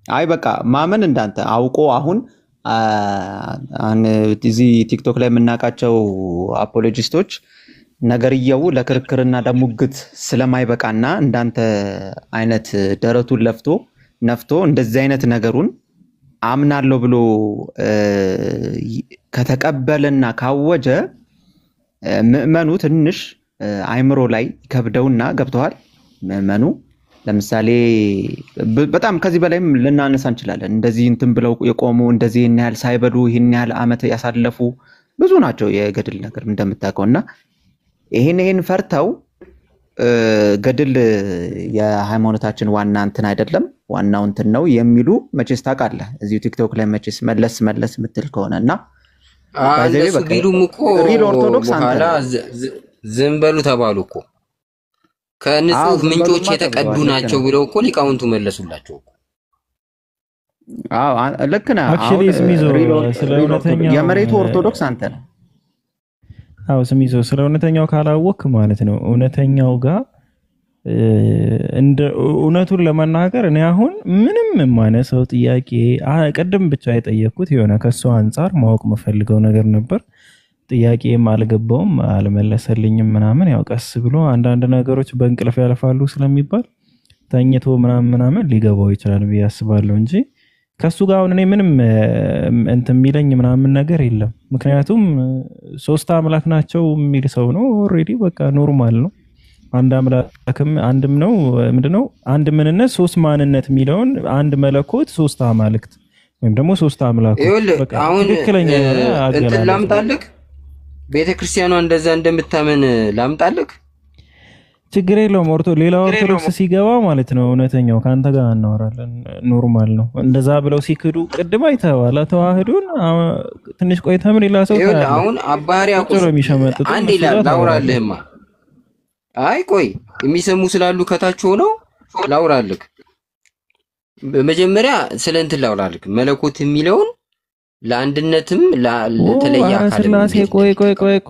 አይ በቃ ማመን እንዳንተ አውቆ አሁን እዚህ ቲክቶክ ላይ የምናውቃቸው አፖሎጂስቶች ነገርየው ለክርክርና ለሙግት ስለማይበቃና እንዳንተ አይነት ደረቱን ነፍቶ እንደዚህ አይነት ነገሩን አምናለሁ ብሎ ከተቀበለና ካወጀ ምእመኑ ትንሽ አይምሮ ላይ ከብደውና ገብተዋል። ምእመኑ ለምሳሌ በጣም ከዚህ በላይም ልናነሳ እንችላለን። እንደዚህ እንትን ብለው የቆሙ እንደዚህ ያህል ሳይበሉ ይሄን ያህል አመት ያሳለፉ ብዙ ናቸው። የገድል ነገር እንደምታውቀውና ይሄን ፈርተው ገድል የሃይማኖታችን ዋና እንትን አይደለም ዋናው እንትን ነው የሚሉ መቼስ ታውቃለህ። እዚሁ ቲክቶክ ላይ መቼስ መለስ ምትል ከሆነና እንደሱ ቢሉም እኮ ሪል ኦርቶዶክስ አንተ ዝም በሉ ተባሉ እኮ ከንጹህ ምንጮች የተቀዱ ናቸው ብለው እኮ ሊቃውንቱ መለሱላቸው እኮ። ልክ ነህ። አክቹሊ ስሚዞ ስለ እውነተኛው የመሬቱ ኦርቶዶክስ አንተ ነህ። ስሚዞ ስለ እውነተኛው ካላወቅ ማለት ነው እውነተኛው ጋር እንደ እውነቱን ለመናገር እኔ አሁን ምንም የማነሳው ጥያቄ ቀደም ብቻ የጠየቅኩት የሆነ ከሱ አንፃር ማወቅ መፈልገው ነገር ነበር። ጥያቄም አልገባውም አልመለሰልኝም ምናምን ያው ቀስ ብሎ አንዳንድ ነገሮች በእንቅልፍ ያልፋሉ ስለሚባል ተኝቶ ምናምን ሊገባው ይችላል ብዬ አስባለሁ እንጂ ከሱ ጋር አሁን እኔ ምንም እንትን የሚለኝ ምናምን ነገር የለም። ምክንያቱም ሶስት አምላክ ናቸው የሚል ሰው ነው። ኦልሬዲ በቃ ኖርማል ነው። አንድ አምላክም አንድም ነው ምንድነው አንድ ምንነት ሶስት ማንነት የሚለውን አንድ መለኮት ሶስት አማልክት ወይም ደግሞ ሶስት አምላኮች በቃ ትክክለኛ እንትን ላምጣልክ ቤተክርስቲያኗ እንደዛ እንደምታመን ላምጣልክ ችግር የለውም። ሌላ ኦርቶዶክስ ሲገባ ማለት ነው እውነተኛው ካንተ ጋር እናወራለን። ኖርማል ነው። እንደዛ ብለው ሲክዱ ቅድም አይተዋል ተዋህዶን ትንሽ ቆይታ ምን ሌላ ሰው ታዲያ አሁን አባሪያ ቆስ አንዴ ላውራልህማ አይ ቆይ የሚሰሙ ስላሉ ከታች ሆነው ላውራልክ በመጀመሪያ ስለ እንትን ላውራልክ መለኮት የሚለውን ለአንድነትም ለተለየ አካል ስላሴ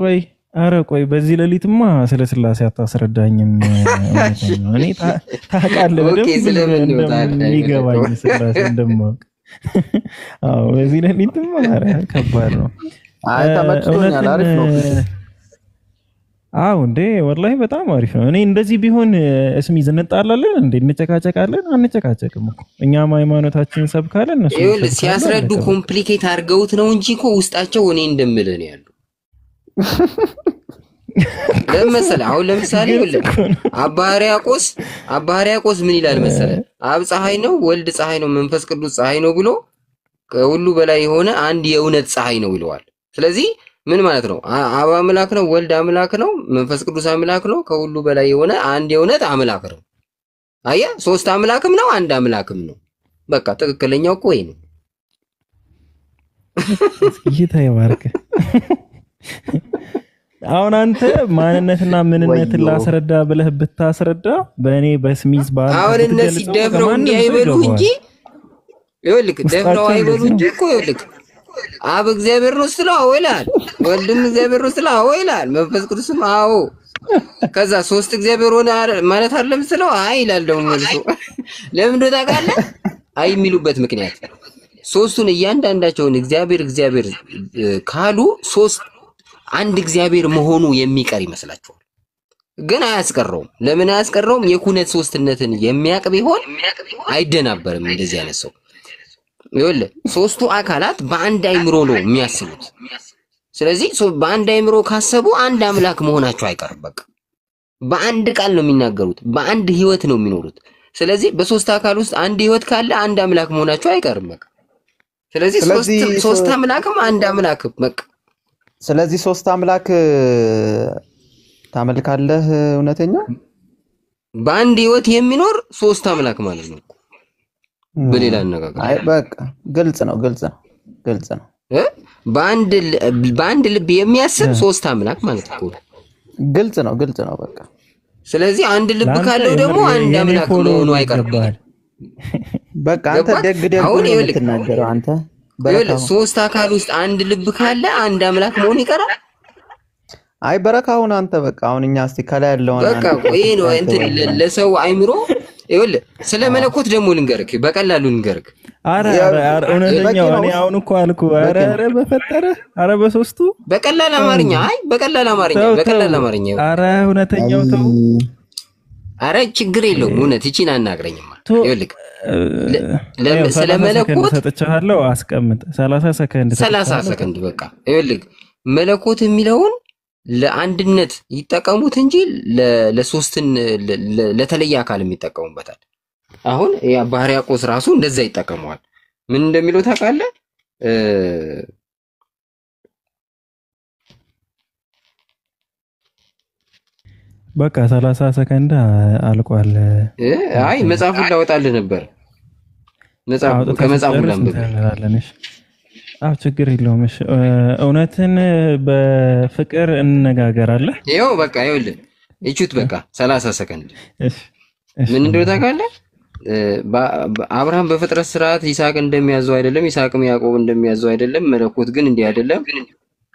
ቆይ አረ ቆይ በዚህ ሌሊትማ ስለ ስላሴ አታስረዳኝም። እኔ ታውቃለህ በደንብ ይገባኝ ስላሴ እንደማውቅ። አዎ በዚህ ሌሊትማ አረ ከባድ ነው። አይ ተመችቶኛል። አሪፍ ነው። አዎ እንዴ ወላሂ በጣም አሪፍ ነው። እኔ እንደዚህ ቢሆን እስሚ እንጣላለን እንዴ እንጨቃጨቃለን? አንጨቃጨቅም እኮ እኛም ሃይማኖታችንን ሰብካለን። እነሱ ሲያስረዱ ኮምፕሊኬት አድርገውት ነው እንጂ እኮ ውስጣቸው እኔ እንደምልህ ነው ያለው። ለምሳሌ አሁን ለምሳሌ አባ ሕርያቆስ ምን ይላል መሰለህ? አብ ፀሐይ ነው፣ ወልድ ፀሐይ ነው፣ መንፈስ ቅዱስ ፀሐይ ነው ብሎ ከሁሉ በላይ የሆነ አንድ የእውነት ፀሐይ ነው ይለዋል። ስለዚህ ምን ማለት ነው? አብ አምላክ ነው፣ ወልድ አምላክ ነው፣ መንፈስ ቅዱስ አምላክ ነው፣ ከሁሉ በላይ የሆነ አንድ የእውነት አምላክ ነው። አየህ፣ ሶስት አምላክም ነው፣ አንድ አምላክም ነው። በቃ ትክክለኛው እኮ ይሄ ነው። ጌታ ይባርክ። አሁን አንተ ማንነትና ምንነትን ላስረዳ ብለህ ብታስረዳ በእኔ በስሚዝ ባል አሁን እነዚህ ደፍረው እንዲያይበሉ እንጂ ይኸውልህ ደፍረው አይበሉ እንጂ እኮ ይኸውልህ አብ እግዚአብሔር ነው ስለው አዎ ይላል፣ ወልድም እግዚአብሔር ነው ስለው አዎ ይላል፣ መንፈስ ቅዱስም አዎ። ከዛ ሶስት እግዚአብሔር ሆነ ማለት አይደለም ስለው አይ ይላል። ደግሞ መልሶ ለምን እንደው ታውቃለህ? አይ የሚሉበት ምክንያት ሶስቱን እያንዳንዳቸውን እግዚአብሔር ካሉ ሶስት አንድ እግዚአብሔር መሆኑ የሚቀር ይመስላችኋል። ግን አያስቀረውም። ለምን አያስቀረውም? የኩነት ሶስትነትን የሚያቅ ቢሆን አይደናበርም እንደዚህ አይነት ሰው። ይኸውልህ ሶስቱ አካላት በአንድ አይምሮ ነው የሚያስቡት። ስለዚህ በአንድ አይምሮ ካሰቡ አንድ አምላክ መሆናቸው አይቀርም። በቃ በአንድ ቃል ነው የሚናገሩት፣ በአንድ ህይወት ነው የሚኖሩት። ስለዚህ በሶስት አካል ውስጥ አንድ ህይወት ካለ አንድ አምላክ መሆናቸው አይቀርም። በቃ ስለዚህ ሶስት አምላክም አንድ አምላክም በቃ ስለዚህ ሶስት አምላክ ታመልካለህ እውነተኛ በአንድ ህይወት የሚኖር ሶስት አምላክ ማለት ነው። በሌላ አነጋገር አይ በቃ ግልጽ ነው። በአንድ ልብ የሚያስብ ሶስት አምላክ ማለት እኮ ግልጽ ነው በቃ። ስለዚህ አንድ ልብ ካለው ደግሞ አንድ አምላክ መሆኑ አይቀርም። በቃ አንተ ደግ ነው የምትናገረው አንተ። ሶስት አካል ውስጥ አንድ ልብ ካለ አንድ አምላክ መሆን ይቀራል። አይ በረካውን አንተ በቃ አሁን እኛ እስቲ ከላይ ያለው በቃ ቆይ ነው እንትን ለሰው አይምሮ ይኸውልህ ስለ መለኮት ደግሞ ልንገርክ፣ በቀላሉ ልንገርክ። አረ እውነተኛው እኔ አሁን እኮ አልኩ። አረ በፈጠረ አረ በሶስቱ በቀላል አማርኛ በቀላል አማርኛ አረ እውነተኛው ተው። አረ ችግር የለውም እውነት እቺን አናግረኝማ። ይኸውልህ ስለ መለኮት ሰጥቻለሁ፣ አስቀምጥ 30 ሰከንድ በቃ። ይኸውልህ መለኮት የሚለውን ለአንድነት ይጠቀሙት እንጂ ለሶስትን ለተለየ አካል የሚጠቀሙበታል። አሁን የአባ ሕርያቆስ ራሱ እንደዛ ይጠቀመዋል። ምን እንደሚለው ታውቃለህ? በቃ 30 ሰከንድ አልቋል። አይ መጽሐፉን ላወጣልህ ነበር። ከመጽሐፉ ላንብብ። ችግር የለውም። እሺ እውነትን በፍቅር እንነጋገራለን። ይኸው በቃ ይኸውልህ እቹት በቃ 30 ሰከንድ። ምን እንደሆነ ታውቃለህ? አብርሃም በፍጥረት ስርዓት ይስሐቅ እንደሚያዘው አይደለም፣ ይስሐቅም ያዕቆብ እንደሚያዘው አይደለም። መለኮት ግን እንዲህ አይደለም።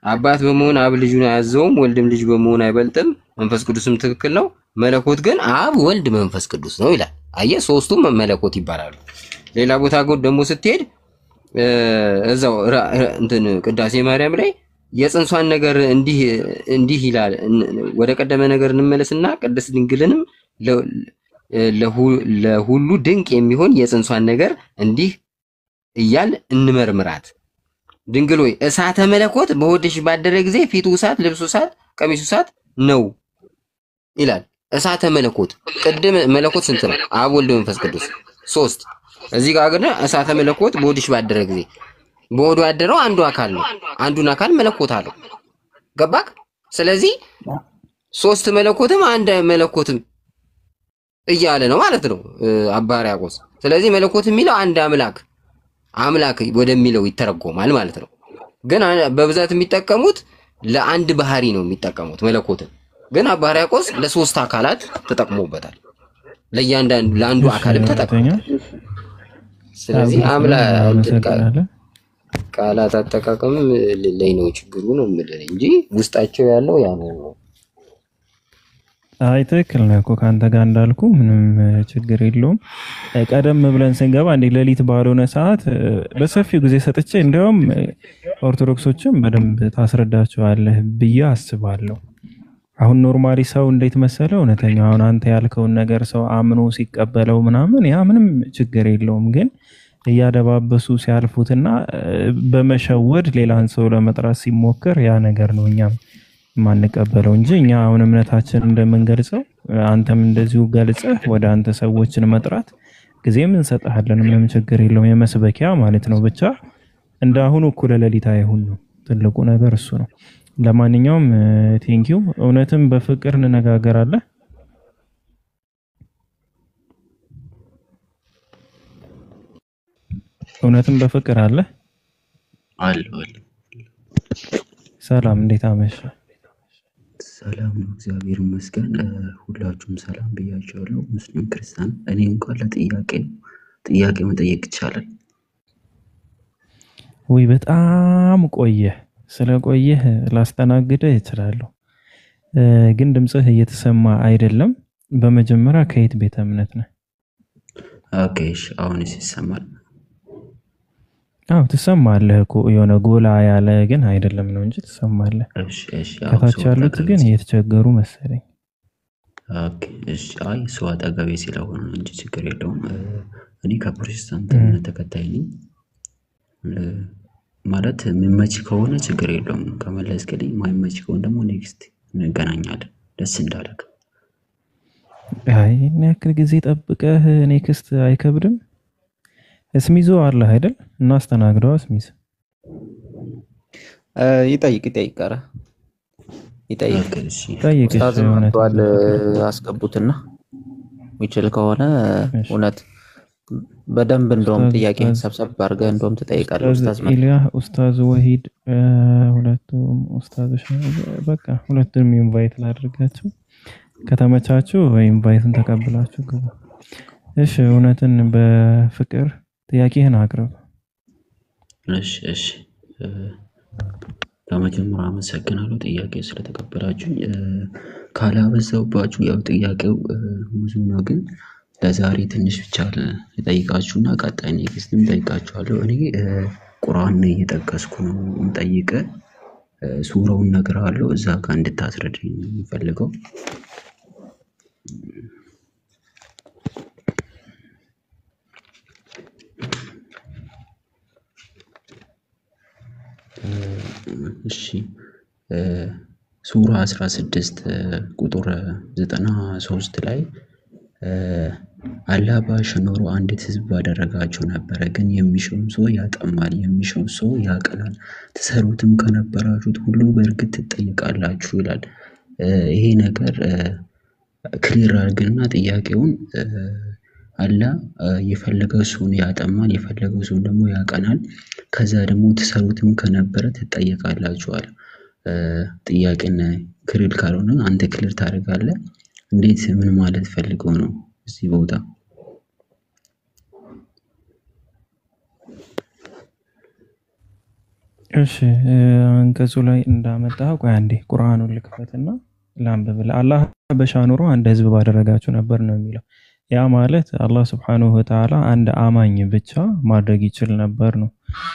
አባት በመሆን አብ ልጁን አያዘውም፣ ወልድም ልጅ በመሆን አይበልጥም። መንፈስ ቅዱስም ትክክል ነው። መለኮት ግን አብ፣ ወልድ፣ መንፈስ ቅዱስ ነው ይላል። አየህ ሶስቱም መለኮት ይባላሉ። ሌላ ቦታ ደግሞ ስትሄድ እዛው እንትን ቅዳሴ ማርያም ላይ የጽንሷን ነገር እንዲህ ይላል። ወደ ቀደመ ነገር እንመለስና ቅድስት ድንግልንም ለሁሉ ድንቅ የሚሆን የጽንሷን ነገር እንዲህ እያል እንመርምራት። ድንግል ሆይ እሳተ መለኮት በሆድሽ ባደረ ጊዜ ፊቱ እሳት፣ ልብሱ እሳት፣ ቀሚሱ እሳት ነው ይላል። እሳተ መለኮት ቅድም መለኮት ስንት ነው? አብ ወልድ መንፈስ ቅዱስ 3። እዚህ ጋር ግን እሳተ መለኮት በሆድሽ ባደረ ጊዜ በሆዱ ያደረው አንዱ አካል ነው። አንዱን አካል መለኮት አለው። ገባክ? ስለዚህ 3 መለኮትም አንድ መለኮትም እያለ ነው ማለት ነው አባ ሕርያቆስ። ስለዚህ መለኮት የሚለው አንድ አምላክ ወደሚለው ይተረጎማል ማለት ነው። ግን በብዛት የሚጠቀሙት ለአንድ ባህሪ ነው የሚጠቀሙት መለኮትን። ግን አባ ሕርያቆስ ለሶስት አካላት ተጠቅሞበታል። ለአንዱ አካልም ተጠቅሞበታል። ስለዚህ ቃላት አጠቃቀም ላይ ነው ችግሩ ነው የምልህ እንጂ ውስጣቸው ያለው ያ ነው። አይ ትክክል ነው እኮ ካንተ ጋር እንዳልኩ ምንም ችግር የለውም። ቀደም ብለን ስንገባ እንዴ ሌሊት ባልሆነ ሰዓት በሰፊው ጊዜ ሰጥቼ እንደውም ኦርቶዶክሶችም በደንብ ታስረዳቸዋለህ ብዬ አስባለሁ። አሁን ኖርማሊ ሰው እንዴት መሰለ እውነተኛው አሁን አንተ ያልከውን ነገር ሰው አምኖ ሲቀበለው ምናምን ያ ምንም ችግር የለውም። ግን እያደባበሱ ሲያልፉትና በመሸወድ ሌላን ሰው ለመጥራት ሲሞከር ያ ነገር ነው እኛም ማንቀበለው እንጂ እኛ አሁን እምነታችን እንደምንገልጸው አንተም እንደዚሁ ገልጸህ ወደ አንተ ሰዎችን መጥራት ጊዜም እንሰጣለን። ምንም ችግር የለውም። የመስበኪያ ማለት ነው። ብቻ እንዳሁኑ እኩለ ሌሊት አይሁን ነው ትልቁ ነገር እሱ ነው። ለማንኛውም ቴንኪው። እውነትም በፍቅር እንነጋገራለን። እውነትም በፍቅር አለ። ሰላም፣ እንዴት አመሸ? ሰላም ነው፣ እግዚአብሔር ይመስገን። ሁላችሁም ሰላም ብያቸዋለሁ፣ ሙስሊም ክርስቲያን። እኔ እንኳን ጥያቄ መጠየቅ ይቻላል? ወይ በጣም ስለቆየህ ላስተናግድህ እችላለሁ፣ ግን ድምጽህ እየተሰማ አይደለም። በመጀመሪያ ከየት ቤተ እምነት ነህ? ኦኬ፣ እሺ፣ አሁንስ ይሰማል? አዎ ትሰማለህ እኮ የሆነ ጎላ ያለ ግን አይደለም ነው እንጂ ትሰማለህ። እሺ፣ ከታች ያሉት ግን እየተቸገሩ መሰለኝ። ኦኬ፣ እሺ። አይ እሱ አጠገቤ ስለሆነ እንጂ ችግር የለውም። እኔ ከፕሮቴስታንት እምነት ተከታይ ነኝ። ማለት የሚመች ከሆነ ችግር የለውም ከመለስክልኝ፣ ማይመች ከሆነ ደግሞ ኔክስት እንገናኛለን። ደስ እንዳለክ። አይ እኔ ያክል ጊዜ ጠብቀህ ኔክስት አይከብድም? እስሚዞ አለ አይደል? እናስተናግደው። እስሚዝ ይጠይቅ አስገቡትና የሚችል ከሆነ እውነት በደንብ እንደውም ጥያቄ ሰብሰብ አድርገህ እንደውም ትጠይቃለህ። ኡስታዝ ወሂድ ሁለቱም ኡስታዞች በቃ ሁለቱንም ኢንቫይት ላድርጋችሁ። ከተመቻችሁ ኢንቫይትን ተቀብላችሁ ግቡ። እሺ፣ እውነትን በፍቅር ጥያቄህን አቅርብ። እሺ። በመጀመሪያ አመሰግናለሁ ጥያቄ ስለተቀበላችሁ። ካላበዛውባችሁ ያው ጥያቄው ብዙ ነው፣ ግን ለዛሬ ትንሽ ብቻ ልጠይቃችሁና ቀጣይ ኔክስትም ጠይቃችኋለሁ። እኔ ቁርአን እየጠቀስኩ ነው የምጠይቅህ። ሱራውን እነግርሃለሁ፣ እዛ ጋር እንድታስረዳኝ ነው የምፈልገው። እሺ፣ ሱራ 16 ቁጥር 93 ላይ አላህ ባሸኖሮ አንዲት ህዝብ ባደረጋቸው ነበረ፣ ግን የሚሻውን ሰው ያጠማል፣ የሚሻውን ሰው ያቀናል፣ ትሰሩትም ከነበራችሁት ሁሉ በእርግጥ ትጠይቃላችሁ ይላል። ይሄ ነገር ክሊር አድርግና ጥያቄውን አላህ የፈለገው ሰውን ያጠማል፣ የፈለገው ሰውን ደግሞ ያቀናል፣ ከዛ ደግሞ ትሰሩትም ከነበረ ትጠየቃላችሁ አለ። ጥያቄን ክሊር ካልሆነ አንተ ክሊር ታደርጋለህ። እንዴት ምን ማለት ፈልገው ነው እዚህ ቦታ? እሺ፣ አንቀጹ ላይ እንዳመጣው ቆይ አንዴ ቁርአኑን ልክፈትና ላንብብ። አላህ በሻኖሮ አንድ ህዝብ ባደረጋችሁ ነበር ነው የሚለው። ያ ማለት አላህ Subhanahu Wa Ta'ala አንድ አማኝ ብቻ ማድረግ ይችል ነበር ነው።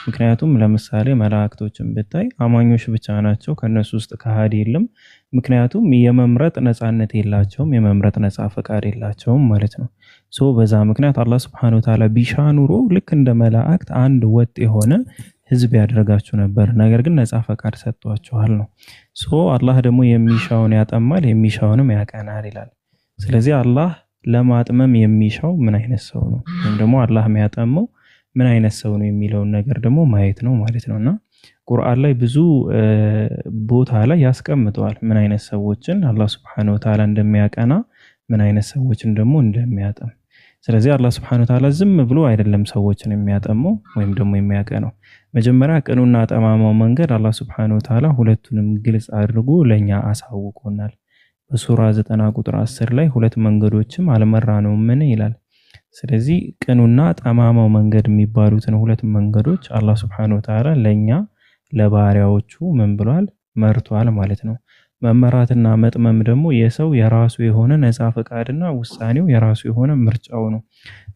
ምክንያቱም ለምሳሌ መላእክቶችን ብታይ አማኞች ብቻ ናቸው፣ ከነሱ ውስጥ ከሃዲ የለም። ምክንያቱም የመምረጥ ነፃነት የላቸውም፣ የመምረጥ ነፃ ፈቃድ የላቸውም ማለት ነው። ሶ በዛ ምክንያት አላህ Subhanahu Wa Ta'ala ቢሻ ኑሮ ልክ እንደ መላእክት አንድ ወጥ የሆነ ህዝብ ያደርጋችሁ ነበር። ነገር ግን ነፃ ፈቃድ ሰጥቷችኋል ነው። ሶ አላህ ደግሞ የሚሻውን ያጠማል የሚሻውንም ያቀናል ይላል። ስለዚህ አላህ ለማጥመም የሚሻው ምን አይነት ሰው ነው ወይም ደግሞ አላህ የሚያጠመው ምን አይነት ሰው ነው የሚለውን ነገር ደግሞ ማየት ነው ማለት ነውና ቁርአን ላይ ብዙ ቦታ ላይ ያስቀምጠዋል ምን አይነት ሰዎችን አላህ Subhanahu Wa Ta'ala እንደሚያቀና ምን አይነት ሰዎችን ደግሞ እንደሚያጠም። ስለዚህ አላህ Subhanahu Wa Ta'ala ዝም ብሎ አይደለም ሰዎችን የሚያጠመው ወይም ደግሞ የሚያቀነው። መጀመሪያ ቅኑና ጠማማው መንገድ አላህ Subhanahu Wa Ta'ala ሁለቱንም ግልጽ አድርጎ ለኛ አሳውቆናል። በሱራ 90 ቁጥር 10 ላይ ሁለት መንገዶችም አልመራነውም ምን ይላል። ስለዚህ ቅኑና ጠማማው መንገድ የሚባሉትን ሁለት መንገዶች አላህ Subhanahu Wa Ta'ala ለኛ ለባሪያዎቹ ምን ብሏል መርቷል ማለት ነው። መመራትና መጥመም ደግሞ የሰው የራሱ የሆነ ነፃ ፈቃድና ውሳኔው የራሱ የሆነ ምርጫው ነው።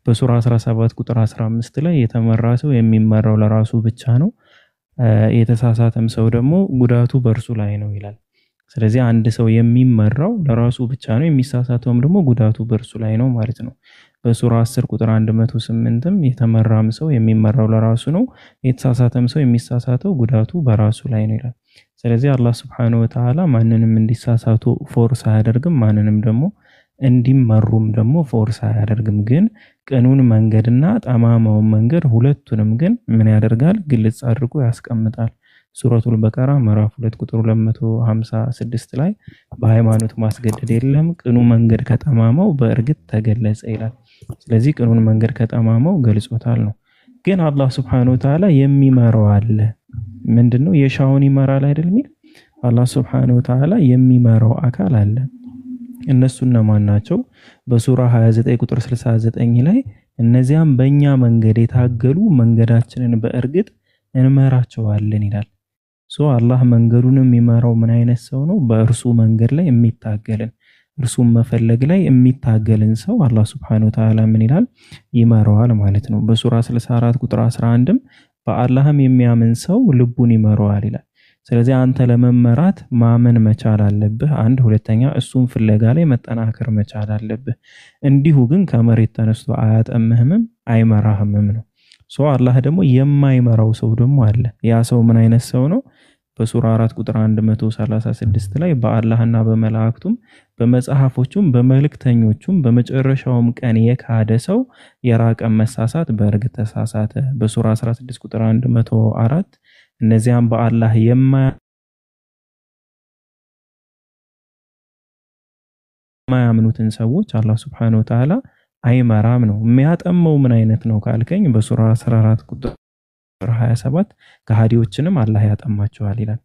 በሱራ 17 ቁጥር 15 ላይ የተመራ ሰው የሚመራው ለራሱ ብቻ ነው፣ የተሳሳተም ሰው ደግሞ ጉዳቱ በእርሱ ላይ ነው ይላል። ስለዚህ አንድ ሰው የሚመራው ለራሱ ብቻ ነው፣ የሚሳሳተውም ደግሞ ጉዳቱ በእርሱ ላይ ነው ማለት ነው። በሱራ 10 ቁጥር 108ም የተመራም ሰው የሚመራው ለራሱ ነው፣ የተሳሳተም ሰው የሚሳሳተው ጉዳቱ በራሱ ላይ ነው ይላል። ስለዚህ አላህ Subhanahu Wa Ta'ala ማንንም እንዲሳሳቱ ፎርስ አያደርግም፣ ማንንም ደግሞ እንዲመሩም ደግሞ ፎርስ አያደርግም። ግን ቅኑን መንገድና ጠማማውን መንገድ ሁለቱንም ግን ምን ያደርጋል ግልጽ አድርጎ ያስቀምጣል። ሱረቱል በቀራ ምዕራፍ 2 ቁጥር 256 ላይ በሃይማኖት ማስገደድ የለም ቅኑ መንገድ ከጠማማው በእርግጥ ተገለጸ ይላል። ስለዚህ ቅኑን መንገድ ከጠማማው ገልጾታል ነው። ግን አላህ Subhanahu Wa Ta'ala የሚመራው አለ። ምንድነው የሻውን ይመራል አይደል ሚል አላህ Subhanahu Wa Ta'ala የሚመራው አካል አለ። እነሱና ማን ናቸው? በሱራ 29 ቁጥር 69 ላይ እነዚያም በእኛ መንገድ የታገሉ መንገዳችንን በእርግጥ እንመራቸዋለን ይላል። ሶ አላህ መንገዱን የሚመራው ምን አይነት ሰው ነው? በእርሱ መንገድ ላይ የሚታገልን እርሱን መፈለግ ላይ የሚታገልን ሰው አላህ Subhanahu Wa Ta'ala ምን ይላል ይመራዋል ማለት ነው። በሱራ 64 ቁጥር 11ም በአላህም የሚያምን ሰው ልቡን ይመራዋል ይላል። ስለዚህ አንተ ለመመራት ማመን መቻል አለብህ አንድ፣ ሁለተኛ እሱን ፍለጋ ላይ መጠናከር መቻል አለብህ። እንዲሁ ግን ከመሬት ተነስቶ አያጠምህም አይመራህምም ነው። ሶ አላህ ደግሞ የማይመራው ሰው ደግሞ አለ። ያ ሰው ምን አይነት ሰው ነው? በሱራ 4 ቁጥር 136 ላይ በአላህና በመላእክቱም በመጽሐፎቹም በመልእክተኞቹም በመጨረሻውም ቀን የካደ ሰው የራቀ መሳሳት በእርግጥ ተሳሳተ። በሱራ 16 ቁጥር 104 እነዚያም በአላህ የማያምኑትን ሰዎች አላህ Subhanahu Wa Ta'ala አይመራም ነው። የሚያጠመው ምን አይነት ነው ካልከኝ በሱራ 14 ቁጥር 27 ከሃዲዎችንም አላህ ያጠማቸዋል ይላል።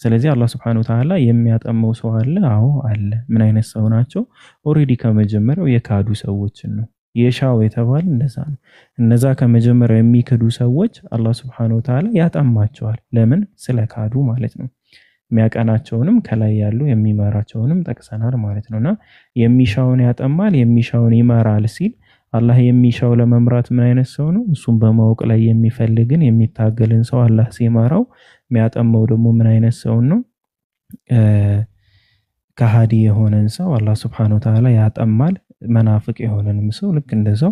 ስለዚህ አላህ Subhanahu Wa Ta'ala የሚያጠመው ሰው አለ። አዎ አለ። ምን አይነት ሰው ናቸው? ኦሬዲ ከመጀመሪያው የካዱ ሰዎችን ነው የሻው የተባለ እንደዛ ነው። እነዛ ከመጀመሪያው የሚክዱ ሰዎች አላህ Subhanahu Wa Ta'ala ያጠማቸዋል። ለምን? ስለካዱ ማለት ነው። የሚያቀናቸውንም ከላይ ያሉ የሚመራቸውንም ጠቅሰናል ማለት ነውና የሚሻውን ያጠማል የሚሻውን ይመራል ሲል አላህ የሚሻው ለመምራት ምን አይነት ሰው ነው? እሱን በማወቅ ላይ የሚፈልግን የሚታገልን ሰው አላህ ሲመራው፣ የሚያጠመው ደግሞ ምን አይነት ሰው ነው? ከሃዲ የሆነን ሰው አላህ Subhanahu Wa Ta'ala ያጠማል። መናፍቅ የሆነንም ሰው ልክ እንደዛው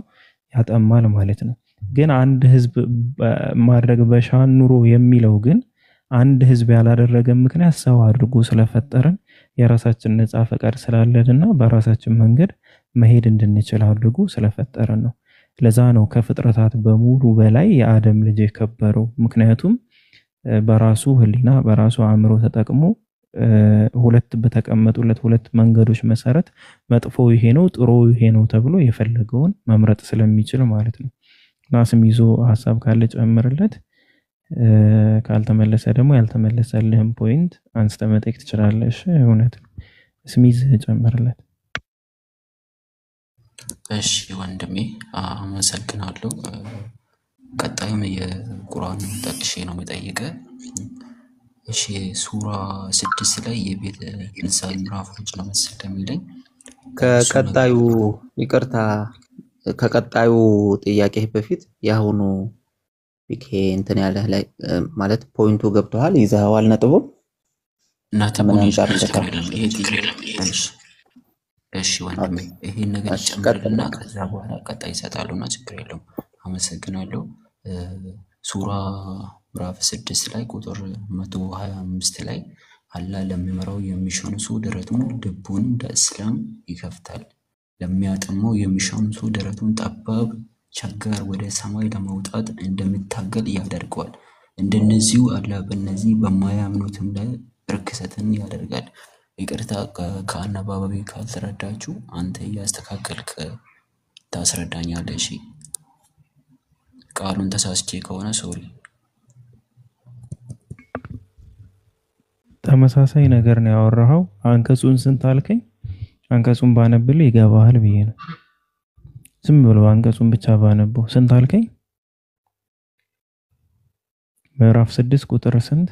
ያጠማል ማለት ነው። ግን አንድ ህዝብ ማድረግ በሻን ኑሮ የሚለው ግን አንድ ህዝብ ያላደረገ ምክንያት ሰው አድርጎ ስለፈጠረን የራሳችን ነፃ ፈቃድ ስላለንና በራሳችን መንገድ መሄድ እንድንችል አድርጎ ስለፈጠረን ነው። ለዛ ነው ከፍጥረታት በሙሉ በላይ የአደም ልጅ የከበረው። ምክንያቱም በራሱ ህሊና በራሱ አእምሮ ተጠቅሞ ሁለት በተቀመጡለት ሁለት መንገዶች መሰረት መጥፎ ይሄ ነው ጥሩ ይሄ ነው ተብሎ የፈለገውን መምረጥ ስለሚችል ማለት ነው። ናስም ይዞ ሐሳብ ካለ ጨምርለት፣ ካልተመለሰ ደግሞ ያልተመለሰልህም ፖይንት አንስተ መጠየቅ ትችላለህ። እውነት ነው። ስሚዝ ጨምርለት። እሺ ወንድሜ አመሰግናለሁ። ቀጣይም የቁርአን ጠቅሼ ነው የምጠይቀህ። እሺ ሱራ 6 ላይ የቤት እንስሳ ምዕራፎች ነው መሰለኝ የሚለኝ። ከቀጣዩ ይቅርታ፣ ከቀጣዩ ጥያቄ በፊት ያሁኑ ፒኬ እንትን ያለ ላይ ማለት ፖይንቱ ገብቷል፣ ይዘዋል ነጥቡ ነጥቡን ይዘዋል። እሺ ወንድሜ ይሄን ነገር ጨምርልና ከዛ በኋላ ቀጣይ ይሰጣሉና ችግር የለውም። አመሰግናለሁ። ሱራ ምዕራፍ 6 ላይ ቁጥር 125 ላይ አላህ ለሚመራው የሚሻውን ሰው ደረቱን ልቡን ለእስላም ይከፍታል፣ ለሚያጠመው የሚሻውን ሰው ደረቱን ጠባብ ቸጋር ወደ ሰማይ ለማውጣት እንደሚታገል ያደርገዋል። እንደነዚሁ አላህ በእነዚህ በማያምኑትም ላይ ርክሰትን ያደርጋል። ይቅርታ ከአነባበቤ ካልተረዳችሁ አንተ እያስተካከልክ ታስረዳኛለህ። እሺ ቃሉን ተሳስቼ ከሆነ ሶሪ። ተመሳሳይ ነገር ነው ያወራኸው። አንቀጹን ስንት አልከኝ? አንቀጹን ባነብልህ ይገባሃል ብዬ ነው። ዝም ብሎ አንቀጹን ብቻ ባነበው ስንት አልከኝ? ምዕራፍ 6 ቁጥር ስንት?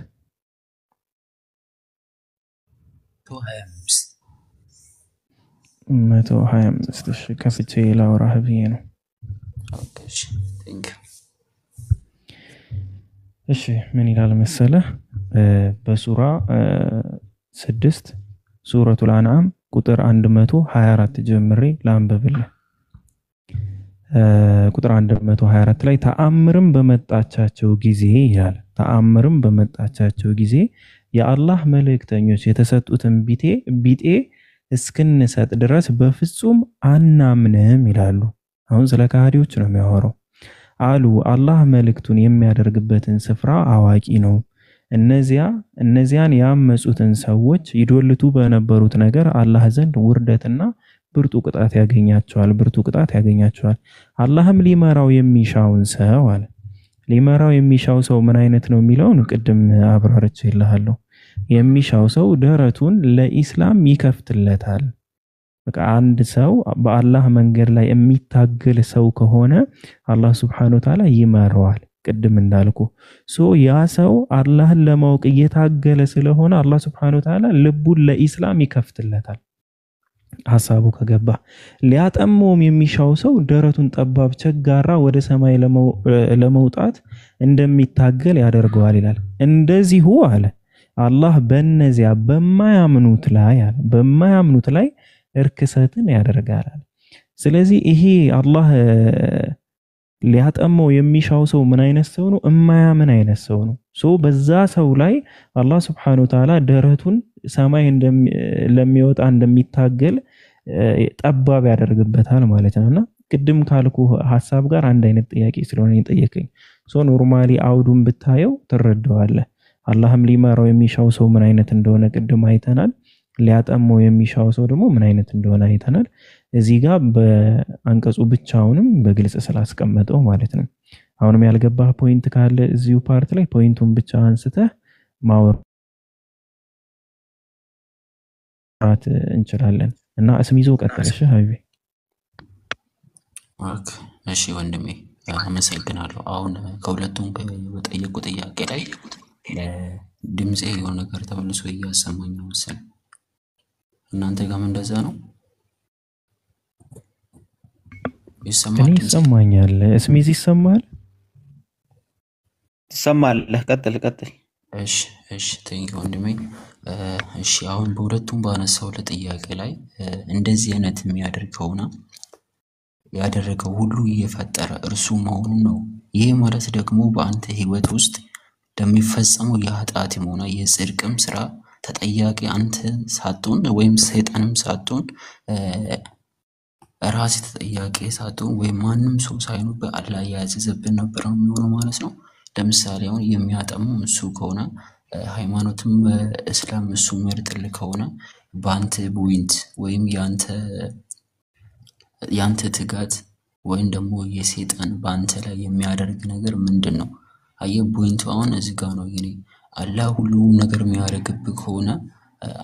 125 እሺ ከፍቼ ላውራህ ብዬ ነው። ኦኬ እሺ ቴንክ ዩ። እሺ ምን ይላል መሰለህ? በሱራ 6 ሱረቱል አንዓም ቁጥር 124 ጀምሬ ላንብብልህ። ቁጥር 124 ላይ ተአምርም በመጣቻቸው ጊዜ ይላል። ተአምርም በመጣቻቸው ጊዜ የአላህ መልእክተኞች የተሰጡትን ቢጤ እስክንሰጥ ድረስ በፍጹም አናምንም ይላሉ። አሁን ስለ ካህዲዎች ነው የሚያወራው። አሉ አላህ መልእክቱን የሚያደርግበትን ስፍራ አዋቂ ነው። እነዚያን ያመጹትን ሰዎች ይዶልቱ በነበሩት ነገር አላህ ዘንድ ውርደትና ብርቱ ቅጣት ያገኛቸዋል። አላህም ሊመራው የሚሻውን ሰው አለ። ሊመራው የሚሻው ሰው ምን አይነት ነው የሚለውን ቅድም አብራርቼልሃለሁ። የሚሻው ሰው ደረቱን ለኢስላም ይከፍትለታል። በቃ አንድ ሰው በአላህ መንገድ ላይ የሚታገል ሰው ከሆነ አላህ Subhanahu Wa Ta'ala ይመራዋል። ቅድም እንዳልኩ ያ ሰው አላህን ለማወቅ እየታገለ ስለሆነ አላህ Subhanahu Wa Ta'ala ልቡን ለኢስላም ይከፍትለታል። ሐሳቡ ከገባ ሊያጠመውም የሚሻው ሰው ደረቱን ጠባብ ቸጋራ ወደ ሰማይ ለመውጣት እንደሚታገል ያደርገዋል ይላል። እንደዚሁ አለ አላህ በእነዚያ በማያምኑት ላይ እርክሰትን ያደርጋል። ስለዚህ ይሄ አላህ ሊያጠመው የሚሻው ሰው ምን አይነት ሰው ነው? የማያምን አይነት ሰው ነው። በዛ ሰው ላይ አላህ Subhanahu Wa Ta'ala ደረቱን ሰማይ ለሚወጣ እንደሚታገል ጠባብ ያደርግበታል ማለት ነውና ቅድም ካልኩ ሐሳብ ጋር አንድ አይነት ጥያቄ ስለሆነ የጠየቀኝ ኖርማሊ አውዱን ብታየው ትረዳዋለህ። አላህም ሊመራው የሚሻው ሰው ምን አይነት እንደሆነ ቅድም አይተናል። ሊያጠመው የሚሻው ሰው ደግሞ ምን አይነት እንደሆነ አይተናል። እዚህ ጋር በአንቀጹ ብቻውንም በግልጽ ስላስቀመጠው ማለት ነው። አሁንም ያልገባህ ፖይንት ካለ እዚሁ ፓርት ላይ ፖይንቱን ብቻ አንስተህ ማውራት እንችላለን እና እስሚዞ ቀጥለሽ ሀይቤ። ኦኬ እሺ ወንድሜ አመሰግናለሁ። አሁን ከሁለቱም በጠየቁ ጥያቄ ላይ ድምጼ የሆነ ነገር ተመልሶ እያሰማኝ ነው መሰለኝ። እናንተ ጋርም እንደዛ ነው? ይሰማኛል። እስሚዝ ይሰማል? ትሰማለህ? ቀጥል። እሺ ቴንክ ወንድሜ። እሺ አሁን በሁለቱም ባነሳው ለጥያቄ ላይ እንደዚህ አይነት የሚያደርገውና ያደረገው ሁሉ እየፈጠረ እርሱ መሆኑ ነው። ይሄ ማለት ደግሞ በአንተ ህይወት ውስጥ ለሚፈጸመው የኃጢአትም ሆነ የጽድቅም ስራ ተጠያቂ አንተ ሳትሆን ወይም ሰይጣንም ሳትሆን ራስ ተጠያቂ ሳትሆን ወይም ማንም ሰው ሳይኖር በአላህ ያዘዘብን ነበር የሚሆነው ማለት ነው። ለምሳሌ አሁን የሚያጠመው እሱ ከሆነ ሃይማኖትም እስላም እሱ መርጥል ከሆነ በአንተ ፖይንት ወይም ያንተ ትጋት ወይም ደግሞ የሰይጣን በአንተ ላይ የሚያደርግ ነገር ምንድነው? አየህ ፖይንቱ አሁን እዚህ ጋር ነው። የኔ አላህ ሁሉም ነገር የሚያደርግብህ ከሆነ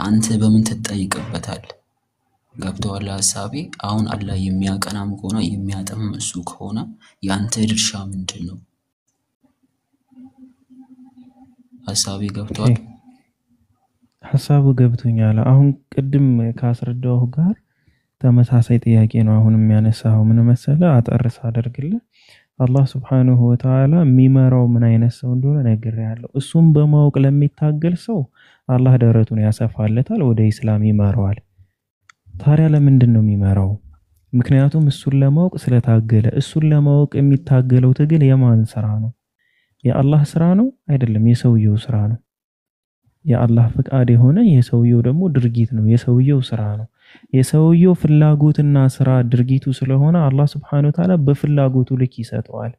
አንተ በምን ትጠይቅበታል? ገብቶሃል ሐሳቤ? አሁን አላህ የሚያቀናም ከሆነ የሚያጠም እሱ ከሆነ ያንተ ድርሻ ምንድነው? ሐሳቤ ገብቷል? ሐሳቡ ገብቶኛል። አሁን ቅድም ካስረዳው ጋር ተመሳሳይ ጥያቄ ነው አሁን የሚያነሳው። ምን መሰለህ አጠርስ አደርግልህ። አላህ Subhanahu Wa Ta'ala የሚመራው ምን አይነት ሰው እንደሆነ ነግሬያለሁ። እሱም በማወቅ ለሚታገል ሰው አላህ ደረቱን ያሰፋለታል፣ ወደ ኢስላም ይመራዋል። ታዲያ ለምንድን ነው የሚመራው? ምክንያቱም እሱን ለማወቅ ስለታገለ። እሱን ለማወቅ የሚታገለው ትግል የማን ስራ ነው? የአላህ ስራ ነው? አይደለም፣ የሰውየው ስራ ነው። የአላህ ፍቃድ የሆነ የሰውየው ደግሞ ድርጊት ነው፣ የሰውየው ስራ ነው። የሰውየው ፍላጎትና ስራ ድርጊቱ ስለሆነ አላህ Subhanahu Wa Ta'ala በፍላጎቱ ልክ ይሰጠዋል።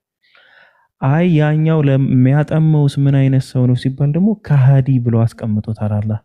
አይ ያኛው ለሚያጠመውስ ምን አይነት ሰው ነው ሲባል ደግሞ ከሃዲ ብሎ አስቀምጦታል አላህ።